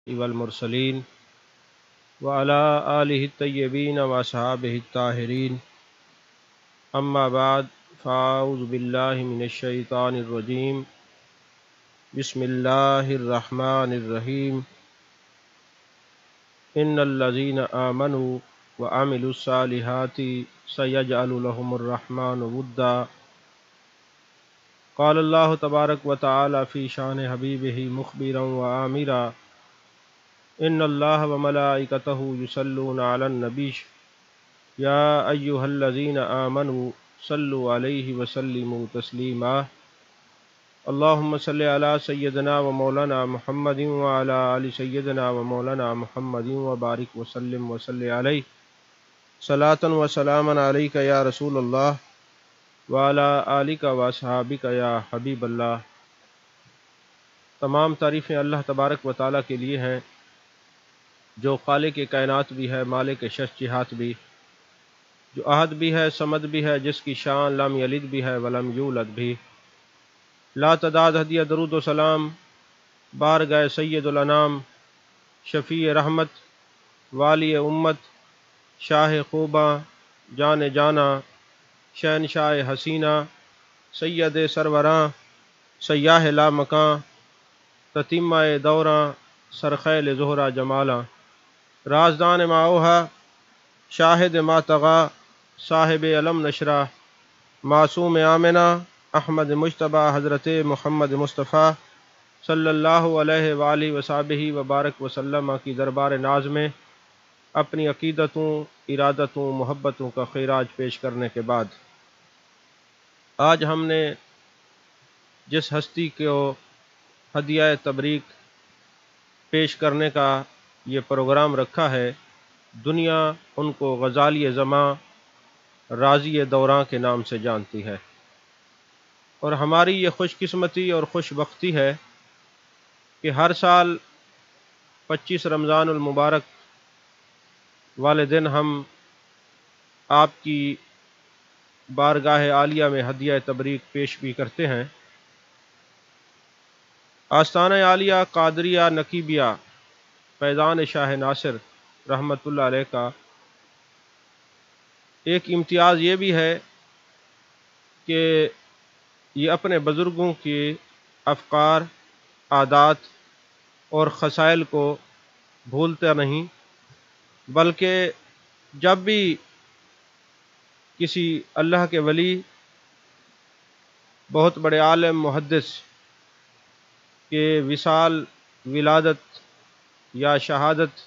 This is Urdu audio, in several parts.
والمرسلین وعلى آلہ الطیبین واصحابہ الطاہرین اما بعد فاعوذ باللہ من الشیطان الرجیم بسم اللہ الرحمن الرحیم ان الذین آمنوا وعملوا الصالحات سیجعل لهم الرحمن ودا قال اللہ تبارک وتعالی فی شان حبیبہ مخبرا وآمرا ان اللہ وملائکتہ یصلون علی النبی یا ایہا الذین آمنوا صلوا علیہ وسلموا تسلیما اللہم صل علی سیدنا و مولانا محمد وعلی آل سیدنا و مولانا محمد وبارک وسلم وصلی علیہ صلاۃ و سلاما علیک یا رسول اللہ وعلی آلک و اصحابک یا حبیب اللہ۔ تمام تعریفیں اللہ تبارک و تعالیٰ کے لیے ہیں جو خالق کائنات بھی ہے، مالک شش جہات بھی، جو احد بھی ہے، صمد بھی ہے، جس کی شان لم یلد بھی ہے ولم یولد بھی۔ لا تعداد ہدیہ درود و سلام بارگاہ سید الانام، شفیع رحمت، والی امت، شاہ خوباں، جان جانا، شہنشاہ حسینہ، سید سروراں، سیاہ لامکاں، تتیمہ دوراں، سرخیل زہرہ جمالاں، رازدان ماؤہا، شاہد ماتغا، صاحب علم نشرہ، معصوم آمنہ، احمد مجتبی، حضرت محمد مصطفیٰ صلی اللہ علیہ وآلہ وصحبہ وبارک وسلم کی دربار ناز میں اپنی عقیدتوں، ارادتوں، محبتوں کا خراج پیش کرنے کے بعد آج ہم نے جس ہستی کو ہدیہ تبریک پیش کرنے کا یہ پروگرام رکھا ہے، دنیا ان کو غزالی زماں، راضی دوراں کے نام سے جانتی ہے، اور ہماری یہ خوش قسمتی اور خوش بختی ہے کہ ہر سال 25 رمضان المبارک والے دن ہم آپ کی بارگاہ عالیہ میں ہدیہ تبریک پیش بھی کرتے ہیں۔ آستانہ عالیہ قادریہ نقیبیہ فیضان شاہ ناصر رحمۃ اللہ علیہ کا ایک امتیاز یہ بھی ہے کہ یہ اپنے بزرگوں کے افکار، عادات اور خصائل کو بھولتا نہیں، بلکہ جب بھی کسی اللہ کے ولی، بہت بڑے عالم، محدث کے وصال، ولادت یا شہادت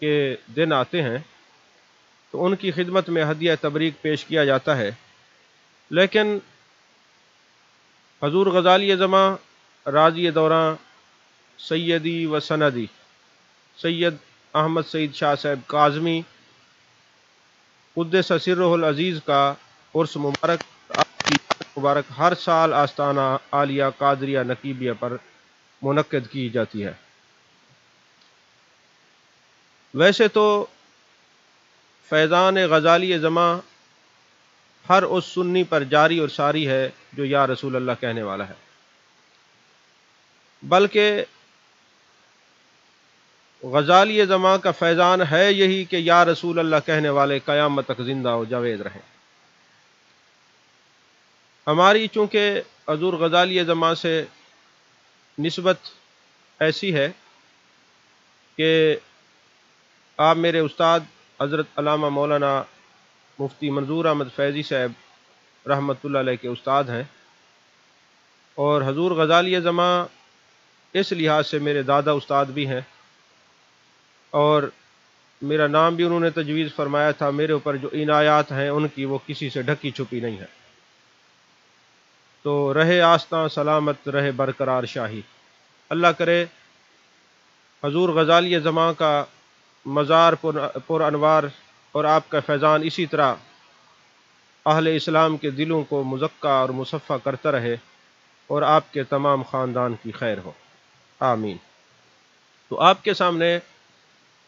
کے دن آتے ہیں تو ان کی خدمت میں ہدیہ تبریک پیش کیا جاتا ہے، لیکن حضور غزالی زماں، راضی دوراں، سیدی و سندی سید احمد سعید شاہ صاحب کاظمی قدس سرہ العزیز کا عرس مبارک، آپ کی مبارک ہر سال آستانہ عالیہ قادریہ نقیبیہ پر منعقد کی جاتی ہے۔ ویسے تو فیضان غزالی زماں ہر اس سنی پر جاری اور ساری ہے جو یا رسول اللہ کہنے والا ہے، بلکہ غزالی زماں کا فیضان ہے یہی کہ یا رسول اللہ کہنے والے قیامت تک زندہ و جاوید رہیں۔ ہماری چونکہ حضور غزالی زماں سے نسبت ایسی ہے کہ آپ میرے استاد حضرت علامہ مولانا مفتی منظور احمد فیضی صاحب رحمۃ اللہ علیہ کے استاد ہیں، اور حضور غزالی زماں اس لحاظ سے میرے دادا استاد بھی ہیں، اور میرا نام بھی انہوں نے تجویز فرمایا تھا۔ میرے اوپر جو عنایات ہیں ان کی وہ کسی سے ڈھکی چھپی نہیں ہے، تو رہے آستاں سلامت، رہے برقرار شاہی۔ اللہ کرے حضور غزالی زماں کا مزار پر انوار اور آپ کا فیضان اسی طرح اہل اسلام کے دلوں کو مزکا اور مصفہ کرتا رہے، اور آپ کے تمام خاندان کی خیر ہو، آمین۔ تو آپ کے سامنے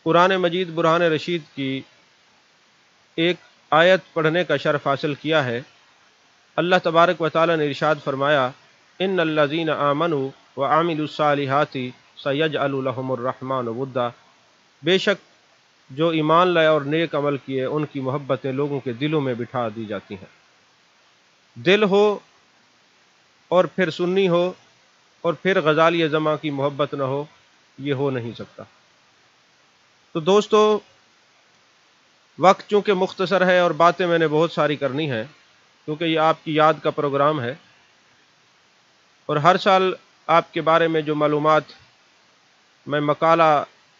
قرآن مجید برہان رشید کی ایک آیت پڑھنے کا شرف حاصل کیا ہے۔ اللہ تبارک و تعالی نے ارشاد فرمایا، ان الذین آمنوا وعملوا الصالحات سَيَجْعَلُ لَهُمُ الرَّحْمَنُ وُدًّا، بے شک جو ایمان لائے اور نیک عمل کیے ان کی محبتیں لوگوں کے دلوں میں بٹھا دی جاتی ہیں۔ دل ہو اور پھر سنی ہو اور پھر غزالی زماں کی محبت نہ ہو، یہ ہو نہیں سکتا۔ تو دوستو، وقت چونکہ مختصر ہے اور باتیں میں نے بہت ساری کرنی ہیں، کیونکہ یہ آپ کی یاد کا پروگرام ہے، اور ہر سال آپ کے بارے میں جو معلومات میں مقالہ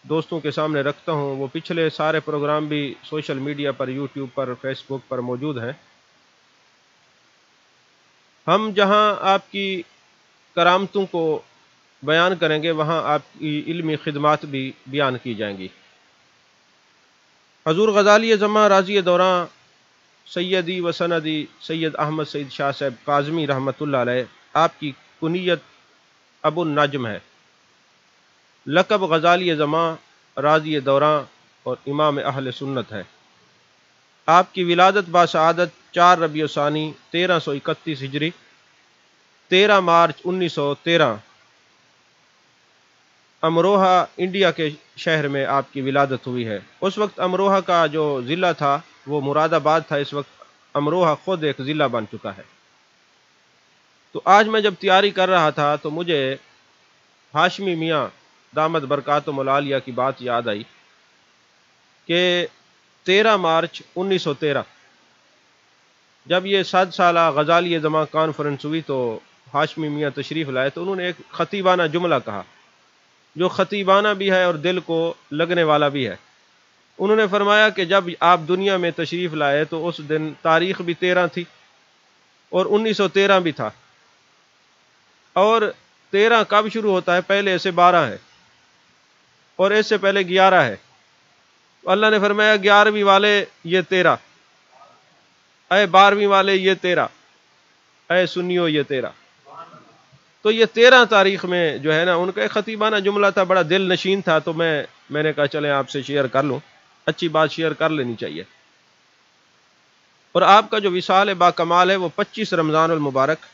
دوستوں کے سامنے رکھتا ہوں، وہ پچھلے سارے پروگرام بھی سوشل میڈیا پر، یوٹیوب پر، فیس بک پر موجود ہیں۔ ہم جہاں آپ کی کرامتوں کو بیان کریں گے، وہاں آپ کی علمی خدمات بھی بیان کی جائیں گی۔ حضور غزالی زماں رازی دوراں سیدی و سندی سید احمد سعید شاہ صاحب کاظمی رحمۃ اللہ علیہ، آپ کی کنیت ابو النجم ہے، لقب غزالی زماں رازی دوراں اور امام اہل سنت ہے۔ آپ کی ولادت باسعادت 4 ربیع الثانی 1331 ہجری 13 مارچ 1913 امروہہ انڈیا کے شہر میں آپ کی ولادت ہوئی ہے۔ اس وقت امروہہ کا جو ضلع تھا وہ مراد آباد تھا، اس وقت امروہہ خود ایک ضلع بن چکا ہے۔ تو آج میں جب تیاری کر رہا تھا تو مجھے ہاشمی میاں دامت برکاتہم العالیہ کی بات یاد آئی کہ 13 مارچ 1913 جب یہ 7 سالہ غزالی زماں کانفرنس ہوئی تو ہاشمی میاں تشریف لائے، تو انہوں نے ایک خطیبانہ جملہ کہا جو خطیبانہ بھی ہے اور دل کو لگنے والا بھی ہے۔ انہوں نے فرمایا کہ جب آپ دنیا میں تشریف لائے تو اس دن تاریخ بھی 13 تھی اور 1913 بھی تھا، اور 13 کب شروع ہوتا ہے؟ پہلے سے 12 ہے اور اس سے پہلے 11 ہے۔ اللہ نے فرمایا 11ویں والے یہ 13، اے 12ویں والے یہ 13، اے سنیو یہ 13۔ تو یہ 13 تاریخ میں جو ہے نا، ان کا ایک خطیبانہ جملہ تھا، بڑا دل نشین تھا، تو میں نے کہا چلیں آپ سے شیئر کر لوں، اچھی بات شیئر کر لینی چاہیے۔ اور آپ کا جو وصال با کمال ہے وہ 25 رمضان المبارک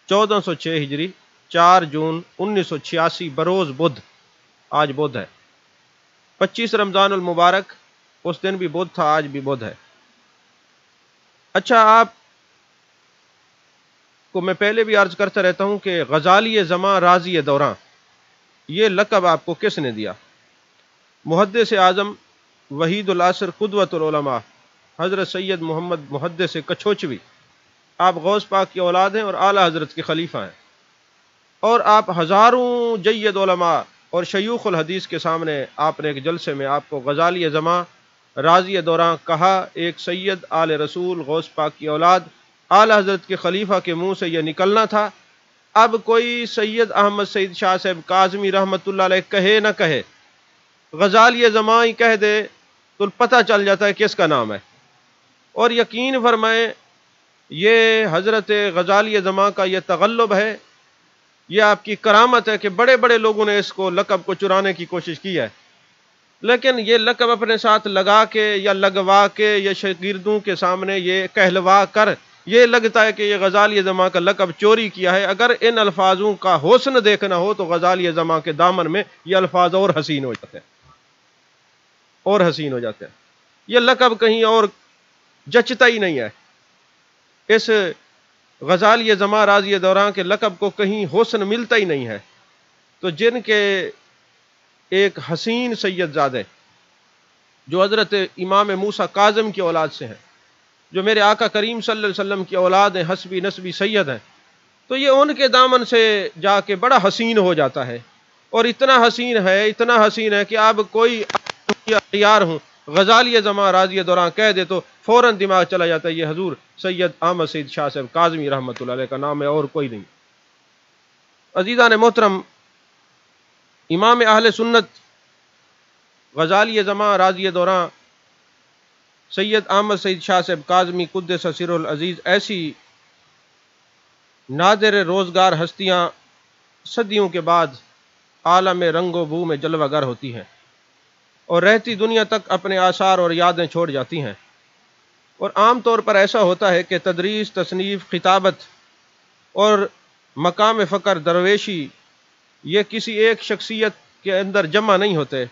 1406 ہجری 4 جون 1986 بروز بدھ، آج بدھ ہے، 25 رمضان المبارک، اس دن بھی بدھ تھا، آج بھی بدھ ہے۔ اچھا، آپ کو میں پہلے بھی عرض کرتا رہتا ہوں کہ غزالی زماں رازی دوراں، یہ لقب آپ کو کس نے دیا؟ محدث اعظم وحید العصر قدوۃ العلماء حضرت سید محمد محدث کچھوچوی، آپ غوث پاک کی اولاد ہیں اور اعلیٰ حضرت کے خلیفہ ہیں، اور آپ ہزاروں جید علماء اور شیوخ الحدیث کے سامنے آپ نے ایک جلسے میں آپ کو غزالی زماں رازی دوراں کہا۔ ایک سید آل رسول غوث پاک کی اولاد اعلیٰ حضرت کے خلیفہ کے منہ سے یہ نکلنا تھا۔ اب کوئی سید احمد سعید شاہ صاحب کاظمی رحمۃ اللہ علیہ کہے نہ کہے، غزالی زماں ہی کہہ دے تو پتہ چل جاتا ہے کس کا نام ہے۔ اور یقین فرمائیں، یہ حضرت غزالی زماں کا یہ تغلب ہے، یہ آپ کی کرامت ہے کہ بڑے بڑے لوگوں نے اس کو لقب کو چرانے کی کوشش کی ہے، لیکن یہ لقب اپنے ساتھ لگا کے یا لگوا کے یا شاگردوں کے سامنے یہ کہلوا کر یہ لگتا ہے کہ یہ غزالی زماں کا لقب چوری کیا ہے۔ اگر ان الفاظوں کا حسن دیکھنا ہو تو غزالی زماں کے دامن میں یہ الفاظ اور حسین ہو جاتے ہیں، اور حسین ہو جاتے ہیں۔ یہ لقب کہیں اور جچتا ہی نہیں ہے، اس غزالی زماں رازی دوراں کے لقب کو کہیں حسن ملتا ہی نہیں ہے۔ تو جن کے ایک حسین سید زادے جو حضرت امام موسیٰ کاظم کی اولاد سے ہیں، جو میرے آقا کریم صلی اللہ علیہ وسلم کی اولاد ہیں، حسبی نسبی سید ہیں، تو یہ ان کے دامن سے جا کے بڑا حسین ہو جاتا ہے، اور اتنا حسین ہے کہ اب کوئی تیار ہوں غزالی زماں رازی دوراں کہہ دے تو فوراً دماغ چلا جاتا ہے یہ حضور سید احمد سعید شاہ صاحب کاظمی رحمۃ اللہ علیہ کا نام ہے اور کوئی نہیں۔ عزیزان محترم، امام اہل سنت غزالی زماں رازی دوراں سید احمد سعید شاہ صاحب کاظمی قدس سرہ العزیز ایسی نادر روزگار ہستیاں صدیوں کے بعد عالم رنگ و بو میں جلوہ گر ہوتی ہیں اور رہتی دنیا تک اپنے آثار اور یادیں چھوڑ جاتی ہیں۔ اور عام طور پر ایسا ہوتا ہے کہ تدریس، تصنیف، خطابت اور مقام فقر، درویشی یہ کسی ایک شخصیت کے اندر جمع نہیں ہوتے۔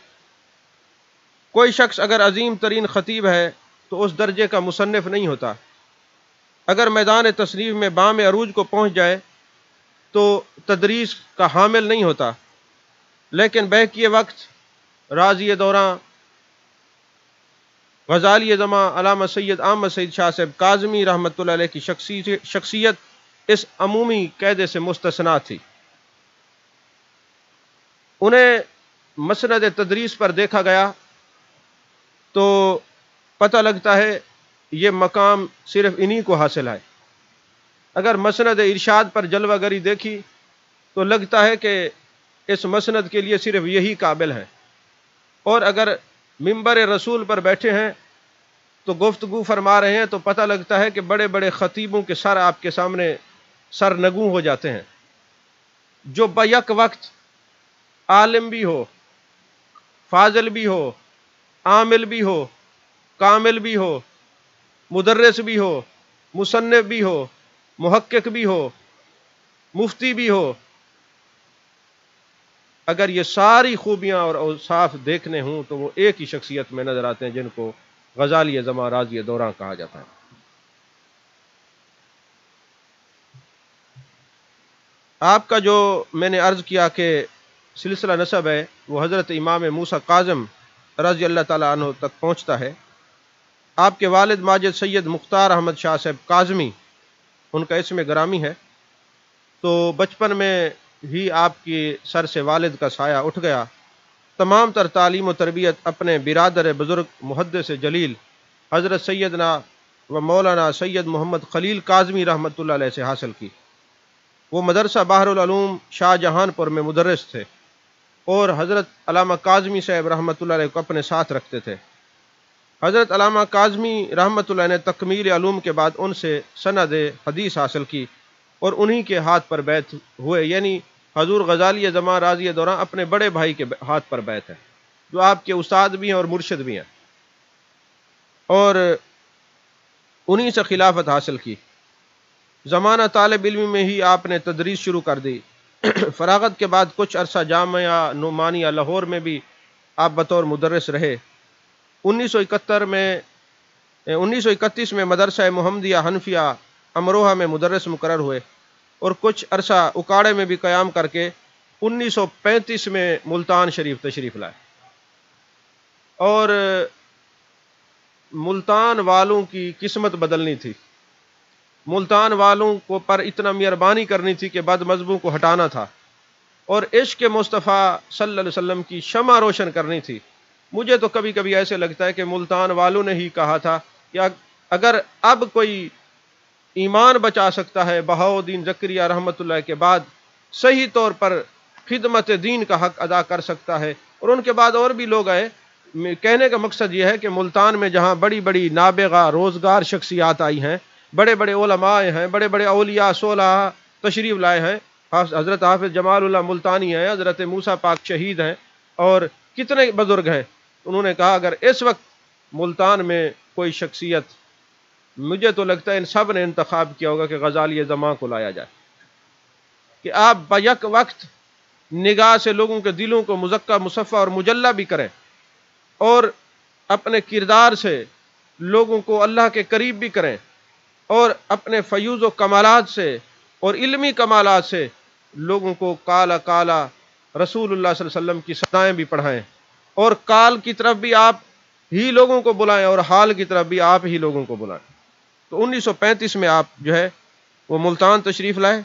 کوئی شخص اگر عظیم ترین خطیب ہے تو اس درجے کا مصنف نہیں ہوتا، اگر میدان تصنیف میں بام عروج کو پہنچ جائے تو تدریس کا حامل نہیں ہوتا، لیکن بہکیے وقت راضی دوراں غزالی زماں علامہ سید احمد سعید شاہ صاحب کاظمی رحمۃ اللہ علیہ کی شخصیت اس عمومی قاعدے سے مستثنا تھی۔ انہیں مسند تدریس پر دیکھا گیا تو پتہ لگتا ہے یہ مقام صرف انہی کو حاصل ہے۔ اگر مسند ارشاد پر جلوہ گری دیکھی تو لگتا ہے کہ اس مسند کے لیے صرف یہی قابل ہے، اور اگر منبر رسول پر بیٹھے ہیں تو گفتگو فرما رہے ہیں تو پتہ لگتا ہے کہ بڑے بڑے خطیبوں کے سر آپ کے سامنے سرنگوں ہو جاتے ہیں، جو بیک وقت عالم بھی ہو، فاضل بھی ہو، عامل بھی ہو، کامل بھی ہو، مدرس بھی ہو، مصنف بھی ہو، محقق بھی ہو، مفتی بھی ہو، اگر یہ ساری خوبیاں اور اوصاف دیکھنے ہوں تو وہ ایک ہی شخصیت میں نظر آتے ہیں، جن کو غزالی زماں راضی دوراں کہا جاتا ہے۔ آپ کا جو میں نے عرض کیا کہ سلسلہ نسب ہے وہ حضرت امام موسیٰ کاظم رضی اللہ تعالیٰ عنہ تک پہنچتا ہے۔ آپ کے والد ماجد سید مختار احمد شاہ صاحب کاظمی ان کا اسم گرامی ہے، تو بچپن میں ہی آپ کی سر سے والد کا سایہ اٹھ گیا۔ تمام تر تعلیم و تربیت اپنے برادر بزرگ محدث جلیل حضرت سیدنا و مولانا سید محمد خلیل کاظمی رحمۃ اللہ علیہ سے حاصل کی۔ وہ مدرسہ بحر العلوم شاہ جہان پور میں مدرس تھے اور حضرت علامہ کاظمی صاحب رحمۃ اللہ علیہ کو اپنے ساتھ رکھتے تھے۔ حضرت علامہ کاظمی رحمۃ اللہ نے تکمیل علوم کے بعد ان سے سند حدیث حاصل کی اور انہی کے ہاتھ پر بیعت ہوئے، یعنی حضور غزالی زماں راضی دوراں اپنے بڑے بھائی کے ہاتھ پر بیعت ہے، جو آپ کے استاد بھی ہیں اور مرشد بھی ہیں، اور انہی سے خلافت حاصل کی۔ زمانہ طالب علمی میں ہی آپ نے تدریس شروع کر دی۔ فراغت کے بعد کچھ عرصہ جامعہ نعمانیہ لاہور میں بھی آپ بطور مدرس رہے۔ 1931 میں مدرسہ محمدیہ حنفیہ امروہہ میں مدرس مقرر ہوئے اور کچھ عرصہ اکاڑے میں بھی قیام کر کے 1935 میں ملتان شریف تشریف لائے، اور ملتان والوں کی قسمت بدلنی تھی۔ ملتان والوں کو پر اتنا مہربانی کرنی تھی کہ بد مذہبوں کو ہٹانا تھا، اور عشق مصطفیٰ صلی اللہ علیہ وسلم کی شمع روشن کرنی تھی۔ مجھے تو کبھی کبھی ایسے لگتا ہے کہ ملتان والوں نے ہی کہا تھا کہ اگر اب کوئی ایمان بچا سکتا ہے بہاؤالدین زکریا رحمۃ اللہ کے بعد، صحیح طور پر خدمت دین کا حق ادا کر سکتا ہے، اور ان کے بعد اور بھی لوگ آئے۔ کہنے کا مقصد یہ ہے کہ ملتان میں جہاں بڑی بڑی نابغہ روزگار شخصیات آئی ہیں، بڑے بڑے علماء ہیں، بڑے بڑے اولیاء صلحاء تشریف لائے ہیں، حضرت حافظ جمال اللہ ملتانی ہیں، حضرت موسیٰ پاک شہید ہیں، اور کتنے بزرگ ہیں، انہوں نے کہا اگر اس وقت ملتان میں کوئی شخصیت، مجھے تو لگتا ہے ان سب نے انتخاب کیا ہوگا کہ غزالی زماں کو لایا جائے، کہ آپ بیک وقت نگاہ سے لوگوں کے دلوں کو مزکہ مصفہ اور مجلہ بھی کریں، اور اپنے کردار سے لوگوں کو اللہ کے قریب بھی کریں، اور اپنے فیوز و کمالات سے اور علمی کمالات سے لوگوں کو کالا کالا رسول اللہ صلی اللہ علیہ وسلم کی صدائیں بھی پڑھائیں، اور کال کی طرف بھی آپ ہی لوگوں کو بلائیں اور حال کی طرف بھی آپ ہی لوگوں کو بلائیں۔ تو 1935 میں آپ جو ہے وہ ملتان تشریف لائے،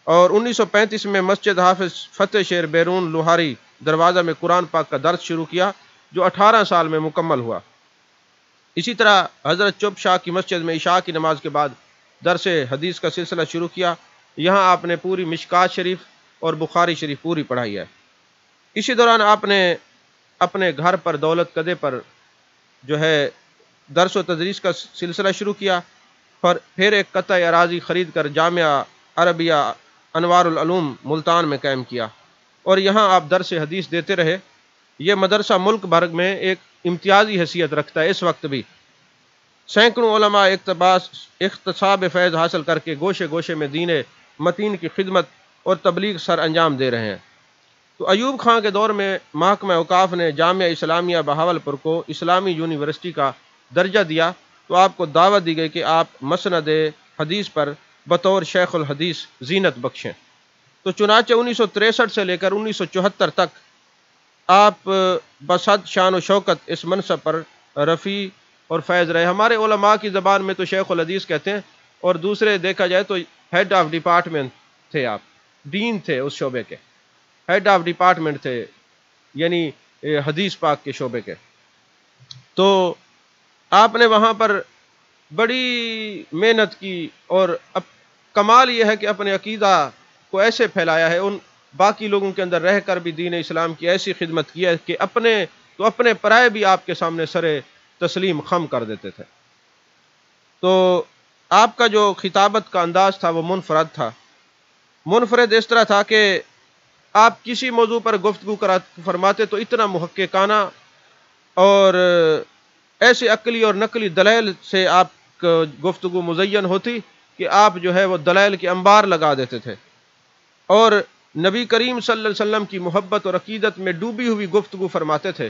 اور 1935 میں مسجد حافظ فتح شیر بیرون لوہاری دروازہ میں قرآن پاک کا درس شروع کیا، جو 18 سال میں مکمل ہوا۔ اسی طرح حضرت چوب شاہ کی مسجد میں عشاء کی نماز کے بعد درس حدیث کا سلسلہ شروع کیا۔ یہاں آپ نے پوری مشکات شریف اور بخاری شریف پوری پڑھائی ہے۔ اسی دوران آپ نے اپنے گھر پر دولت کدے پر جو ہے درس و تدریس کا سلسلہ شروع کیا، پھر ایک قطع اراضی خرید کر جامعہ عربیہ انوار العلوم ملتان میں قائم کیا، اور یہاں آپ درس حدیث دیتے رہے۔ یہ مدرسہ ملک بھر میں ایک امتیازی حیثیت رکھتا ہے۔ اس وقت بھی سینکڑوں علماء اقتصاب فیض حاصل کر کے گوشے گوشے میں دین متین کی خدمت اور تبلیغ سر انجام دے رہے ہیں۔ تو ایوب خان کے دور میں محکمہ اوقاف نے جامعہ اسلامیہ بہاولپور کو اسلامی یونیورسٹی کا درجہ دیا، تو آپ کو دعوت دی گئی کہ آپ مسند حدیث پر بطور شیخ الحدیث زینت بخشیں۔ تو چنانچہ 1963 سے لے کر 1974 تک آپ بصد شان و شوکت اس منصب پر رفیع اور فیض رہے۔ ہمارے علماء کی زبان میں تو شیخ الحدیث کہتے ہیں، اور دوسرے دیکھا جائے تو ہیڈ آف ڈپارٹمنٹ تھے، آپ ڈین تھے اس شعبے کے، ہیڈ آف ڈپارٹمنٹ تھے، یعنی حدیث پاک کے شعبے کے۔ تو آپ نے وہاں پر بڑی محنت کی، اور اب کمال یہ ہے کہ اپنے عقیدہ کو ایسے پھیلایا ہے، ان باقی لوگوں کے اندر رہ کر بھی دین اسلام کی ایسی خدمت کی ہے کہ اپنے پرائے بھی آپ کے سامنے سر تسلیم خم کر دیتے تھے۔ تو آپ کا جو خطابت کا انداز تھا وہ منفرد تھا، منفرد اس طرح تھا کہ آپ کسی موضوع پر گفتگو فرماتے تو اتنا محققانہ اور ایسے عقلی اور نقلی دلائل سے آپ گفتگو مزین ہوتی کہ آپ جو ہے وہ دلائل کے انبار لگا دیتے تھے، اور نبی کریم صلی اللہ علیہ وسلم کی محبت اور عقیدت میں ڈوبی ہوئی گفتگو فرماتے تھے،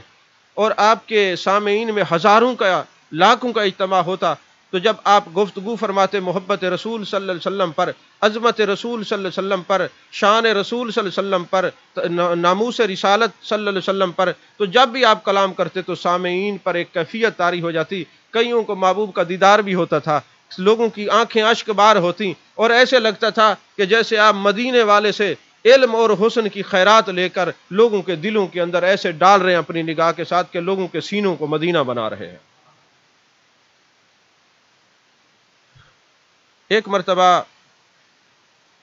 اور آپ کے سامعین میں ہزاروں کا لاکھوں کا اجتماع ہوتا، تو جب آپ گفتگو فرماتے محبت رسول صلی اللہ علیہ وسلم پر، عظمت رسول صلی اللہ علیہ وسلم پر، شان رسول صلی اللہ علیہ وسلم پر، ناموس رسالت صلی اللہ علیہ وسلم پر، تو جب بھی آپ کلام کرتے تو سامعین پر ایک کیفیت طاری ہو جاتی، کئیوں کو محبوب کا دیدار بھی ہوتا تھا، لوگوں کی آنکھیں اشک بار ہوتی، اور ایسے لگتا تھا کہ جیسے آپ مدینے والے سے علم اور حسن کی خیرات لے کر لوگوں کے دلوں کے اندر ایسے ڈال رہے ہیں اپنی نگاہ کے ساتھ کہ لوگوں کے سینوں کو مدینہ بنا رہے ہیں۔ ایک مرتبہ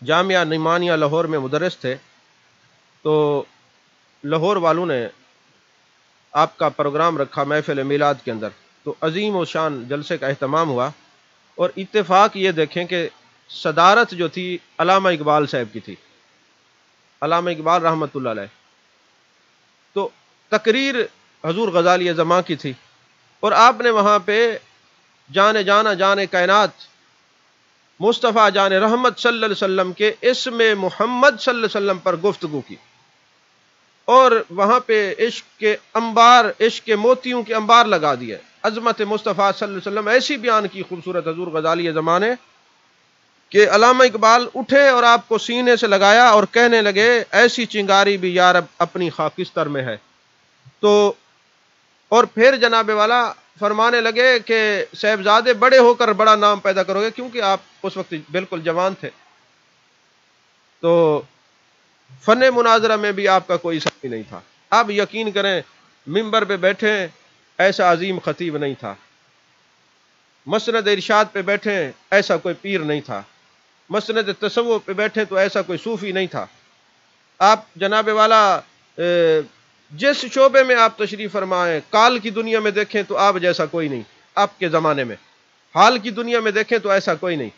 جامعہ نعمانیہ لاہور میں مدرس تھے، تو لاہور والوں نے آپ کا پروگرام رکھا محفل میلاد کے اندر، تو عظیم و شان جلسے کا اہتمام ہوا، اور اتفاق یہ دیکھیں کہ صدارت جو تھی علامہ اقبال صاحب کی تھی، علامہ اقبال رحمۃ اللہ علیہ۔ تو تقریر حضور غزالی زماں کی تھی، اور آپ نے وہاں پہ جان جانا جان کائنات مصطفیٰ جان رحمت صلی اللہ علیہ وسلم کے اسم محمد صلی اللہ علیہ وسلم پر گفتگو کی، اور وہاں پہ عشق کے انبار، عشق کے موتیوں کے انبار لگا دیے، عظمت مصطفیٰ صلی اللہ علیہ وسلم ایسی بیان کی خوبصورت حضور غزالی زمانے کہ علامہ اقبال اٹھے اور آپ کو سینے سے لگایا اور کہنے لگے ایسی چنگاری بھی یا رب اپنی خاکستر میں ہے۔ تو اور پھر جناب والا فرمانے لگے کہ صاحبزادے بڑے ہو کر بڑا نام پیدا کرو گے، کیونکہ آپ اس وقت بالکل جوان تھے، تو فن مناظرہ میں بھی آپ کا کوئی ساتھی نہیں تھا۔ آپ یقین کریں ممبر پہ بیٹھے ایسا عظیم خطیب نہیں تھا، مسند ارشاد پہ بیٹھے ایسا کوئی پیر نہیں تھا، مسند تصوف پہ بیٹھے تو ایسا کوئی صوفی نہیں تھا۔ آپ جناب والا جس شعبے میں آپ تشریف فرمائیں، کال کی دنیا میں دیکھیں تو آپ جیسا کوئی نہیں، آپ کے زمانے میں حال کی دنیا میں دیکھیں تو ایسا کوئی نہیں۔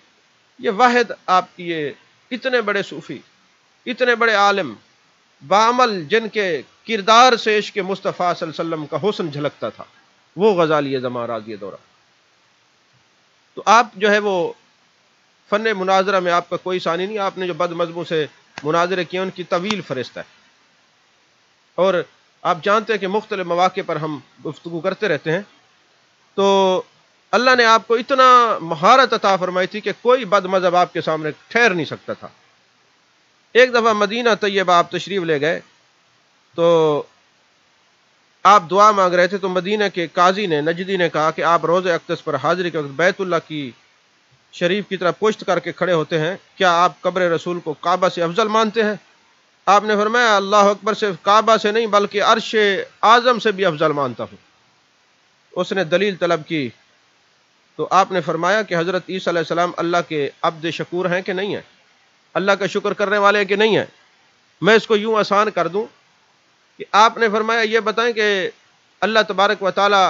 یہ واحد آپ کی یہ اتنے بڑے صوفی، اتنے بڑے عالم بعمل، جن کے کردار سے عشق مصطفیٰ صلی اللہ علیہ وسلم کا حسن جھلکتا تھا، وہ غزالی زماں راضی دورہ۔ تو آپ جو ہے وہ فن مناظرہ میں آپ کا کوئی ثانی نہیں، آپ نے جو بد مذہبوں سے مناظرے کیے ان کی طویل فہرست ہے، اور آپ جانتے ہیں کہ مختلف مواقع پر ہم گفتگو کرتے رہتے ہیں۔ تو اللہ نے آپ کو اتنا مہارت عطا فرمائی تھی کہ کوئی بد مذہب آپ کے سامنے ٹھہر نہیں سکتا تھا۔ ایک دفعہ مدینہ طیبہ آپ تشریف لے گئے، تو آپ دعا مانگ رہے تھے، تو مدینہ کے قاضی نے، نجدی نے کہا کہ آپ روز اقدس پر حاضری کے وقت بیت اللہ کی شریف کی طرف پشت کر کے کھڑے ہوتے ہیں، کیا آپ قبر رسول کو کعبہ سے افضل مانتے ہیں؟ آپ نے فرمایا اللہ اکبر، صرف کعبہ سے نہیں بلکہ عرش اعظم سے بھی افضل مانتا ہوں۔ اس نے دلیل طلب کی، تو آپ نے فرمایا کہ حضرت عیسیٰ علیہ السلام اللہ کے عبد شکور ہیں کہ نہیں ہیں، اللہ کا شکر کرنے والے ہیں کہ نہیں ہیں؟ میں اس کو یوں آسان کر دوں کہ آپ نے فرمایا یہ بتائیں کہ اللہ تبارک و تعالی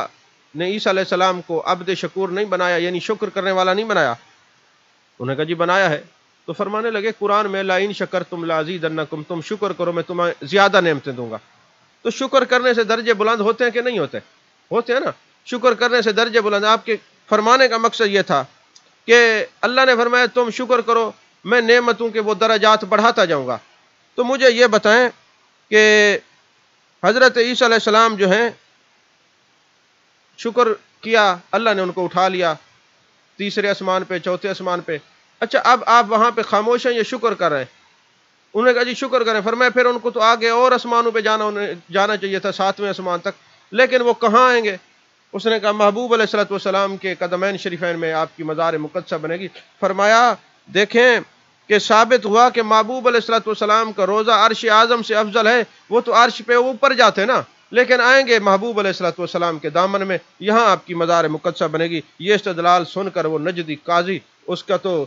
نے عیسیٰ علیہ السلام کو عبد شکور نہیں بنایا، یعنی شکر کرنے والا نہیں بنایا؟ انہوں نے کہا جی بنایا ہے۔ تو فرمانے لگے قرآن میں لئن شکرتم لازیدنکم، تم شکر کرو میں تمہیں زیادہ نعمتیں دوں گا۔ تو شکر کرنے سے درجے بلند ہوتے ہیں کہ نہیں ہوتے؟ ہوتے ہیں نا، شکر کرنے سے درجے بلند۔ آپ کے فرمانے کا مقصد یہ تھا کہ اللہ نے فرمایا تم شکر کرو، میں نعمتوں کے وہ درجات بڑھاتا جاؤں گا، تو مجھے یہ بتائیں کہ حضرت عیسیٰ علیہ السلام جو ہیں شکر کیا، اللہ نے ان کو اٹھا لیا تیسرے آسمان پہ، چوتھے آسمان پہ. اچھا اب آپ وہاں پہ خاموش ہیں، یہ شکر کر رہے ہیں. انہوں نے کہا جی شکر کریں. فرمایا پھر ان کو تو آگے اور آسمانوں پہ جانا چاہیے تھا، 7ویں آسمان تک، لیکن وہ کہاں آئیں گے؟ اس نے کہا محبوب علیہ الصلوۃ والسلام کے قدمین شریفین میں آپ کی مزار مقدسہ بنے گی. فرمایا دیکھیں کہ ثابت ہوا کہ محبوب علیہ الصلوۃ والسلام کا روزہ عرش اعظم سے افضل ہے. وہ تو عرش پہ اوپر جاتے نا، لیکن آئیں گے محبوب علیہ الصلوۃ والسلام کے دامن میں، یہاں آپ کی مزار مقدسہ بنے گی. یہ استدلال سن کر وہ نجدی قاضی، اس کا تو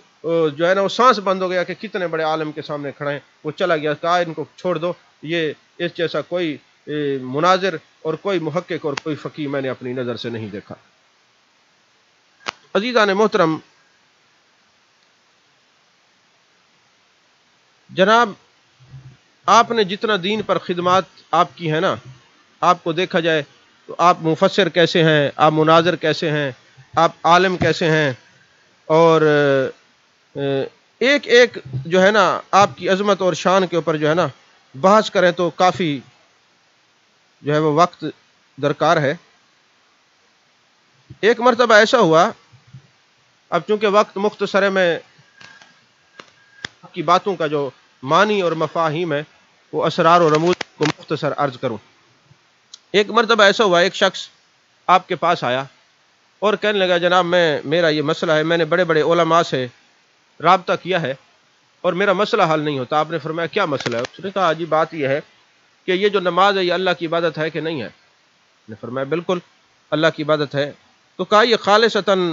جو ہے نا وہ سانس بند ہو گیا کہ کتنے بڑے عالم کے سامنے کھڑے ہیں. وہ چلا گیا، کہا ان کو چھوڑ دو، یہ اس جیسا کوئی مناظر اور کوئی محقق اور کوئی فقیہ میں نے اپنی نظر سے نہیں دیکھا. عزیزان محترم، جناب آپ نے جتنا دین پر خدمات آپ کی ہیں نا، آپ کو دیکھا جائے تو آپ مفسر کیسے ہیں، آپ مناظر کیسے ہیں، آپ عالم کیسے ہیں، اور ایک ایک جو ہے نا آپ کی عظمت اور شان کے اوپر جو ہے نا بحث کریں تو کافی جو ہے وہ وقت درکار ہے. ایک مرتبہ ایسا ہوا، اب چونکہ وقت مختصر ہے، میں کی باتوں کا جو معنی اور مفاہیم ہے وہ اسرار و رموز کو مختصر عرض کروں. ایک مرتبہ ایسا ہوا، ایک شخص آپ کے پاس آیا اور کہنے لگا جناب میرا یہ مسئلہ ہے، میں نے بڑے بڑے علماء سے رابطہ کیا ہے اور میرا مسئلہ حل نہیں ہوتا. آپ نے فرمایا کیا مسئلہ ہے؟ اس نے کہا جی بات یہ ہے کہ یہ جو نماز ہے یہ اللہ کی عبادت ہے کہ نہیں ہے؟ نے فرمایا بالکل اللہ کی عبادت ہے. تو کہا یہ خالصتاً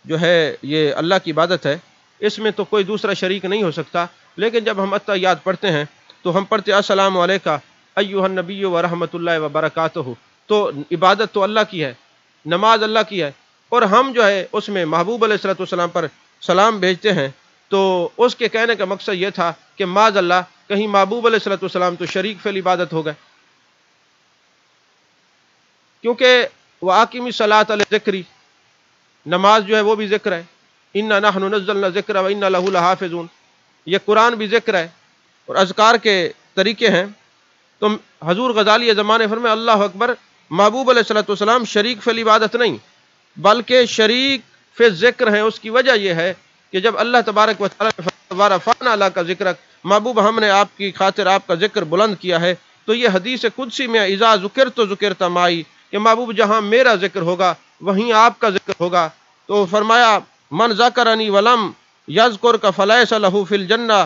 جو ہے یہ اللہ کی عبادت ہے، اس میں تو کوئی دوسرا شریک نہیں ہو سکتا، لیکن جب ہم اتحیات پڑھتے ہیں تو ہم پڑھتے السلام علیکہ ایھا النبی و رحمۃ اللہ وبرکاتہ، تو عبادت تو اللہ کی ہے، نماز اللہ کی ہے، اور ہم جو ہے اس میں محبوب علیہ الصلوۃ والسلام پر سلام بھیجتے ہیں. تو اس کے کہنے کا مقصد یہ تھا کہ معاذ اللہ کہیں محبوب علیہ الصلوۃ والسلام تو شریک فی العبادت ہو گئے، کیونکہ وَأَقِمِ الصَّلَاةَ لِذِكْرِی، نماز جو ہے وہ بھی ذکر ہے، اِنَّا نَحْنُ نَزَّلْنَا الذِّكْرَ وَإِنَّا لَهُ لَحَافِظُونَ، یہ قرآن بھی ذکر ہے اور اذکار کے طریقے ہیں. تو حضور غزالی زمانے فرمائے اللہ اکبر، محبوب علیہ الصلوۃ والسلام شریک فی العبادت نہیں بلکہ شریک فی ذکر ہیں. اس کی وجہ یہ ہے کہ جب اللہ تبارک و تعالیٰ نے وَرَفَعْنَا لَكَ ذِكْرَكَ، محبوب ہم نے آپ کی خاطر آپ کا ذکر بلند کیا ہے. تو یہ حدیث قدسی میں اذا ذکرت ذکرت معی، کہ محبوب جہاں میرا ذکر ہوگا وہیں آپ کا ذکر ہوگا. تو فرمایا من ذکرنی ولم یذکرک فلیس لہ فی الجنہ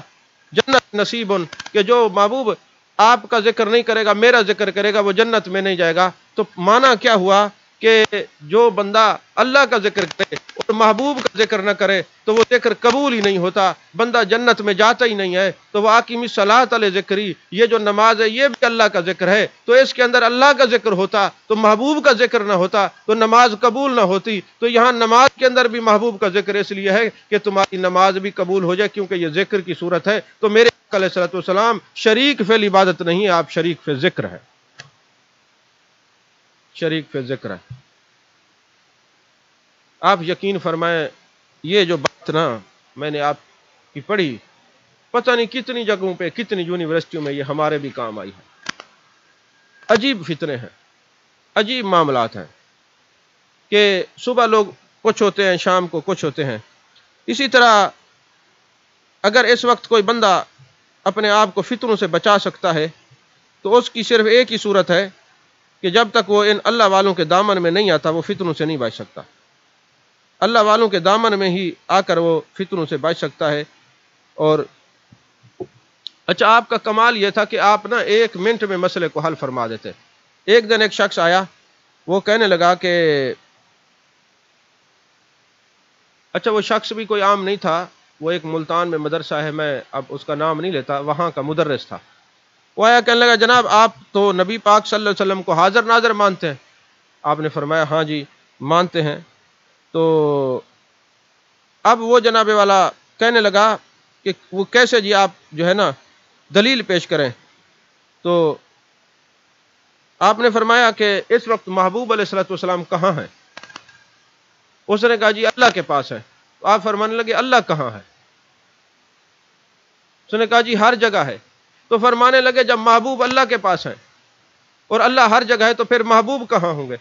جنت نصیب، کہ جو محبوب آپ کا ذکر نہیں کرے گا میرا ذکر کرے گا وہ جنت میں نہیں جائے گا. تو معنی کیا ہوا کہ جو بندہ اللہ کا ذکر کرے اور محبوب کا ذکر نہ کرے تو وہ ذکر قبول ہی نہیں ہوتا، بندہ جنت میں جاتا ہی نہیں ہے. تو وَأَقِمِ الصَّلَاةَ لِذِكْرِی، یہ جو نماز ہے یہ بھی اللہ کا ذکر ہے، تو اس کے اندر اللہ کا ذکر ہوتا تو محبوب کا ذکر نہ ہوتا تو نماز قبول نہ ہوتی. تو یہاں نماز کے اندر بھی محبوب کا ذکر اس لیے ہے کہ تمہاری نماز بھی قبول ہو جائے، کیونکہ یہ ذکر کی صورت ہے. تو میرے آقا علیہ الصلوۃ والسلام شریک فی العبادت نہیں، آپ شریک فی ذکر ہے، شریک فی ذکر ہے. آپ یقین فرمائیں یہ جو بات نا میں نے آپ کی پڑھی، پتہ نہیں کتنی جگہوں پہ کتنی یونیورسٹیوں میں یہ ہمارے بھی کام آئی ہے. عجیب فتنے ہیں، عجیب معاملات ہیں کہ صبح لوگ کچھ ہوتے ہیں، شام کو کچھ ہوتے ہیں. اسی طرح اگر اس وقت کوئی بندہ اپنے آپ کو فتنوں سے بچا سکتا ہے تو اس کی صرف ایک ہی صورت ہے کہ جب تک وہ ان اللہ والوں کے دامن میں نہیں آتا وہ فتنوں سے نہیں بچ سکتا. اللہ والوں کے دامن میں ہی آ کر وہ فتنوں سے بچ سکتا ہے. اور اچھا آپ کا کمال یہ تھا کہ آپ نا 1 منٹ میں مسئلے کو حل فرما دیتے. ایک دن ایک شخص آیا، وہ کہنے لگا کہ اچھا وہ شخص بھی کوئی عام نہیں تھا، وہ ایک ملتان میں مدرسہ ہے، میں اب اس کا نام نہیں لیتا، وہاں کا مدرس تھا. وہ آیا کہنے لگا جناب آپ تو نبی پاک صلی اللہ علیہ وسلم کو حاضر ناظر مانتے ہیں؟ آپ نے فرمایا ہاں جی مانتے ہیں. تو اب وہ جناب والا کہنے لگا کہ وہ کیسے جی، آپ جو ہے نا دلیل پیش کریں. تو آپ نے فرمایا کہ اس وقت محبوب علیہ الصلوۃ والسلام کہاں ہیں؟ اس نے کہا جی اللہ کے پاس ہے. آپ فرمانے لگے اللہ کہاں ہے؟ اس نے کہا جی ہر جگہ ہے. تو فرمانے لگے جب محبوب اللہ کے پاس ہیں اور اللہ ہر جگہ ہے تو پھر محبوب کہاں ہوں گے؟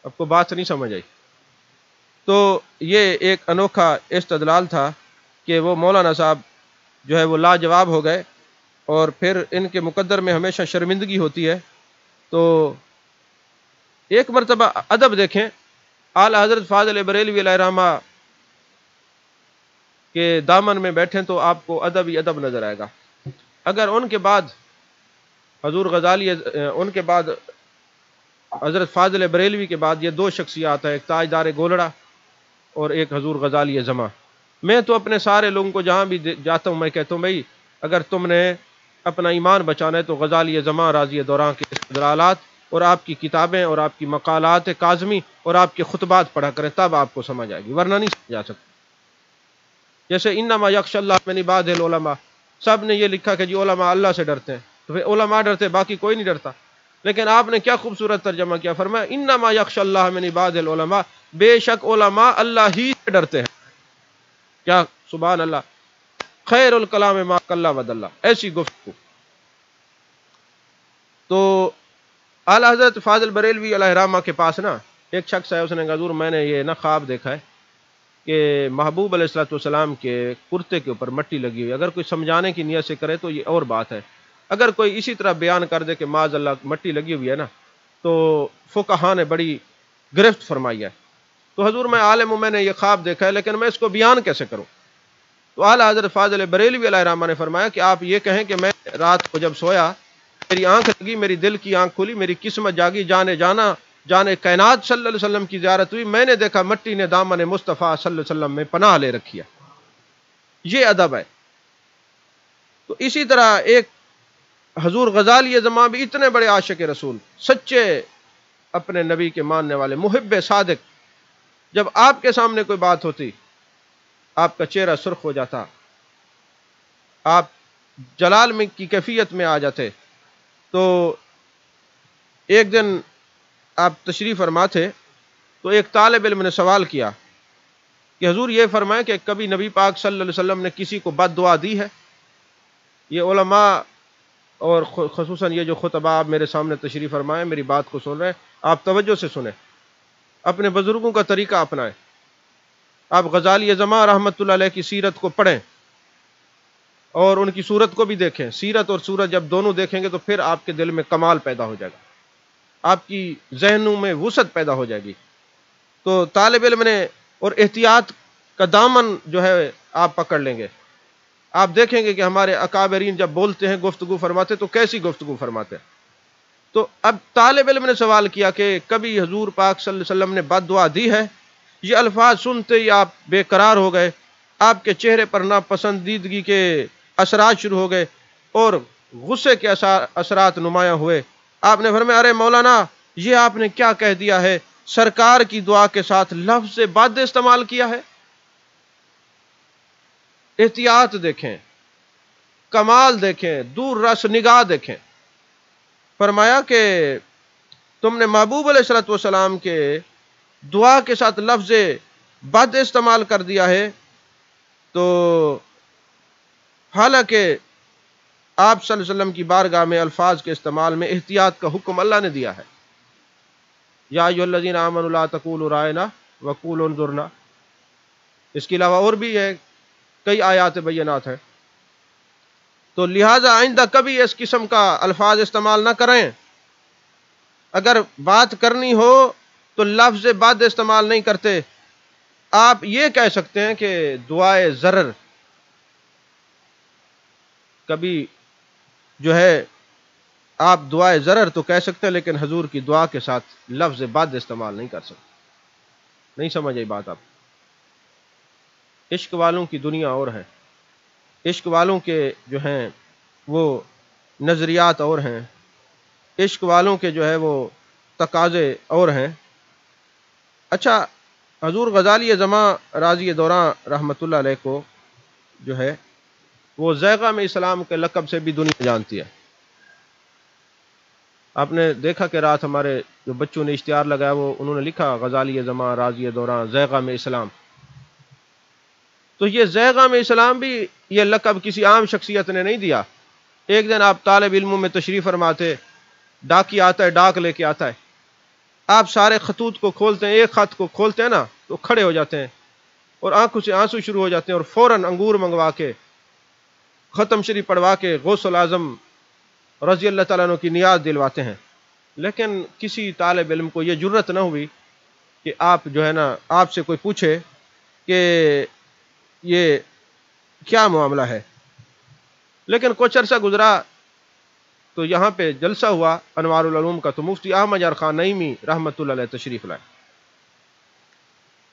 آپ کو بات نہیں سمجھ آئی؟ تو یہ ایک انوکھا استدلال تھا کہ وہ مولانا صاحب جو ہے وہ لاجواب ہو گئے، اور پھر ان کے مقدر میں ہمیشہ شرمندگی ہوتی ہے۔ تو ایک مرتبہ ادب دیکھیں، اعلیٰ حضرت فاضل بریلوی علیہ رحمہ کے دامن میں بیٹھیں تو آپ کو ادب ہی ادب نظر آئے گا۔ اگر ان کے بعد حضور غزالی، ان کے بعد حضرت فاضل بریلوی کے بعد یہ دو شخصیات ہیں، ایک تاجدار گولڑا اور ایک حضور غزالی زماں، میں تو اپنے سارے لوگوں کو جہاں بھی جاتا ہوں میں کہتا ہوں بھائی اگر تم نے اپنا ایمان بچانا ہے تو غزالی زماں راضی دوران کے استدلالات اور آپ کی کتابیں اور آپ کی مقالات کاظمی اور آپ کے خطبات پڑھا کریں، تب آپ کو سمجھ آئے گی، ورنہ نہیں سمجھ آ سکتی۔ جیسے انما یخش اللہ من عبادہ العلماء، سب نے یہ لکھا کہ جی علماء اللہ سے ڈرتے ہیں، تو پھر علماء ڈرتے، باقی کوئی نہیں ڈرتا، لیکن آپ نے کیا خوبصورت ترجمہ کیا، فرمایا انما یخش اللہ من عبادہ العلماء، بے شک علماء اللہ ہی سے ڈرتے ہیں۔ کیا سبحان اللہ، خیر الکلام ما قل ودل، ایسی گفتگو۔ تو اعلیٰ حضرت فاضل بریلوی علیہ رحمہ کے پاس نا ایک شخص ہے، اس نے کہا حضور میں نے یہ نا خواب دیکھا ہے کہ محبوب علیہ الصلوۃ والسلام کے کرتے کے اوپر مٹی لگی ہوئی، اگر کوئی سمجھانے کی نیت سے کرے تو یہ اور بات ہے، اگر کوئی اسی طرح بیان کر دے کہ معاذ اللہ مٹی لگی ہوئی ہے نا، تو فقہاء نے بڑی گرفت فرمائی ہے۔ تو حضور میں عالم ہوں، میں نے یہ خواب دیکھا ہے، لیکن میں اس کو بیان کیسے کروں؟ تو اعلیٰ حضرت فاضل بریلوی علیہ رحمہ نے فرمایا کہ آپ یہ کہیں کہ میں رات کو جب سویا میری آنکھ لگی، میری دل کی آنکھ کھلی، میری قسمت جاگی، جانے کائنات صلی اللہ علیہ وسلم کی زیارت ہوئی، میں نے دیکھا مٹی نے دامن مصطفیٰ صلی اللہ علیہ وسلم میں پناہ لے رکھی ہے۔ یہ ادب ہے۔ تو اسی طرح ایک حضور غزالی زماں بھی اتنے بڑے عاشق رسول، سچے اپنے نبی کے ماننے والے، محب صادق، جب آپ کے سامنے کوئی بات ہوتی آپ کا چہرہ سرخ ہو جاتا، آپ جلال میں کی کیفیت میں آ جاتے۔ تو ایک دن آپ تشریف فرما تھے تو ایک طالب علم نے سوال کیا کہ حضور یہ فرمائیں کہ کبھی نبی پاک صلی اللہ علیہ وسلم نے کسی کو بد دعا دی ہے؟ یہ علماء اور خصوصاً یہ جو خطبہ آپ میرے سامنے تشریف فرمائیں، میری بات کو سن رہے ہیں، آپ توجہ سے سنیں، اپنے بزرگوں کا طریقہ اپنائیں، آپ غزالی زماں رحمۃ اللہ علیہ کی سیرت کو پڑھیں اور ان کی صورت کو بھی دیکھیں۔ سیرت اور صورت جب دونوں دیکھیں گے تو پھر آپ کے دل میں کمال پیدا ہو جائے گا، آپ کی ذہنوں میں وسعت پیدا ہو جائے گی۔ تو طالب علم نے اور احتیاط کا دامن جو ہے آپ پکڑ لیں گے، آپ دیکھیں گے کہ ہمارے اکابرین جب بولتے ہیں، گفتگو فرماتے تو کیسی گفتگو فرماتے ہیں۔ تو اب طالب علم نے سوال کیا کہ کبھی حضور پاک صلی اللہ علیہ وسلم نے بد دعا دی ہے؟ یہ الفاظ سنتے ہی آپ بے قرار ہو گئے، آپ کے چہرے پر ناپسندیدگی کے اثرات شروع ہو گئے اور غصے کے اثرات نمایاں ہوئے۔ آپ نے فرمایا ارے مولانا یہ آپ نے کیا کہہ دیا ہے، سرکار کی دعا کے ساتھ لفظ بد استعمال کیا ہے۔ احتیاط دیکھیں، کمال دیکھیں، دور رس نگاہ دیکھیں۔ فرمایا کہ تم نے محبوب علیہ الصلوۃ والسلام کے دعا کے ساتھ لفظ بد استعمال کر دیا ہے، تو حالانکہ آپ صلی اللہ علیہ وسلم کی بارگاہ میں الفاظ کے استعمال میں احتیاط کا حکم اللہ نے دیا ہے۔ یا ایھا الذین آمنوا لا تقولوا رائنا وقولوا انظرنا، اس کے علاوہ اور بھی ہے، کئی آیات بینات ہیں۔ تو لہٰذا آئندہ کبھی اس قسم کا الفاظ استعمال نہ کریں، اگر بات کرنی ہو تو لفظ بد استعمال نہیں کرتے۔ آپ یہ کہہ سکتے ہیں کہ دعائے ضرر، کبھی جو ہے آپ دعائے ضرر تو کہہ سکتے ہیں، لیکن حضور کی دعا کے ساتھ لفظ بد استعمال نہیں کر سکتے۔ نہیں سمجھ آئی بات آپ؟ عشق والوں کی دنیا اور ہے، عشق والوں کے جو ہیں وہ نظریات اور ہیں، عشق والوں کے جو ہے وہ تقاضے اور ہیں۔ اچھا، حضور غزالی زماں راضی دوراں رحمۃ اللہ علیہ کو جو ہے وہ ذیغام اسلام کے لقب سے بھی دنیا جانتی ہے۔ آپ نے دیکھا کہ رات ہمارے جو بچوں نے اشتہار لگایا وہ انہوں نے لکھا غزالی زماں راضی دوراں ذیغام اسلام۔ تو یہ زیغام اسلام بھی یہ لقب کسی عام شخصیت نے نہیں دیا۔ ایک دن آپ طالب علموں میں تشریف فرماتے، ڈاکی آتا ہے، ڈاک لے کے آتا ہے، آپ سارے خطوط کو کھولتے ہیں، ایک خط کو کھولتے ہیں نا تو کھڑے ہو جاتے ہیں اور آنکھوں سے آنسو شروع ہو جاتے ہیں، اور فوراً انگور منگوا کے ختم شریف پڑھوا کے غوث الاعظم رضی اللہ تعالیٰ عنہ کی نیاز دلواتے ہیں۔ لیکن کسی طالب علم کو یہ جرت نہ ہوئی کہ آپ جو ہے نا آپ سے کوئی پوچھے کہ یہ کیا معاملہ ہے۔ لیکن کچھ عرصہ گزرا تو یہاں پہ جلسہ ہوا انوار العلوم کا، تو مفتی احمد یار خان نعیمی رحمۃ اللہ علیہ تشریف لائے۔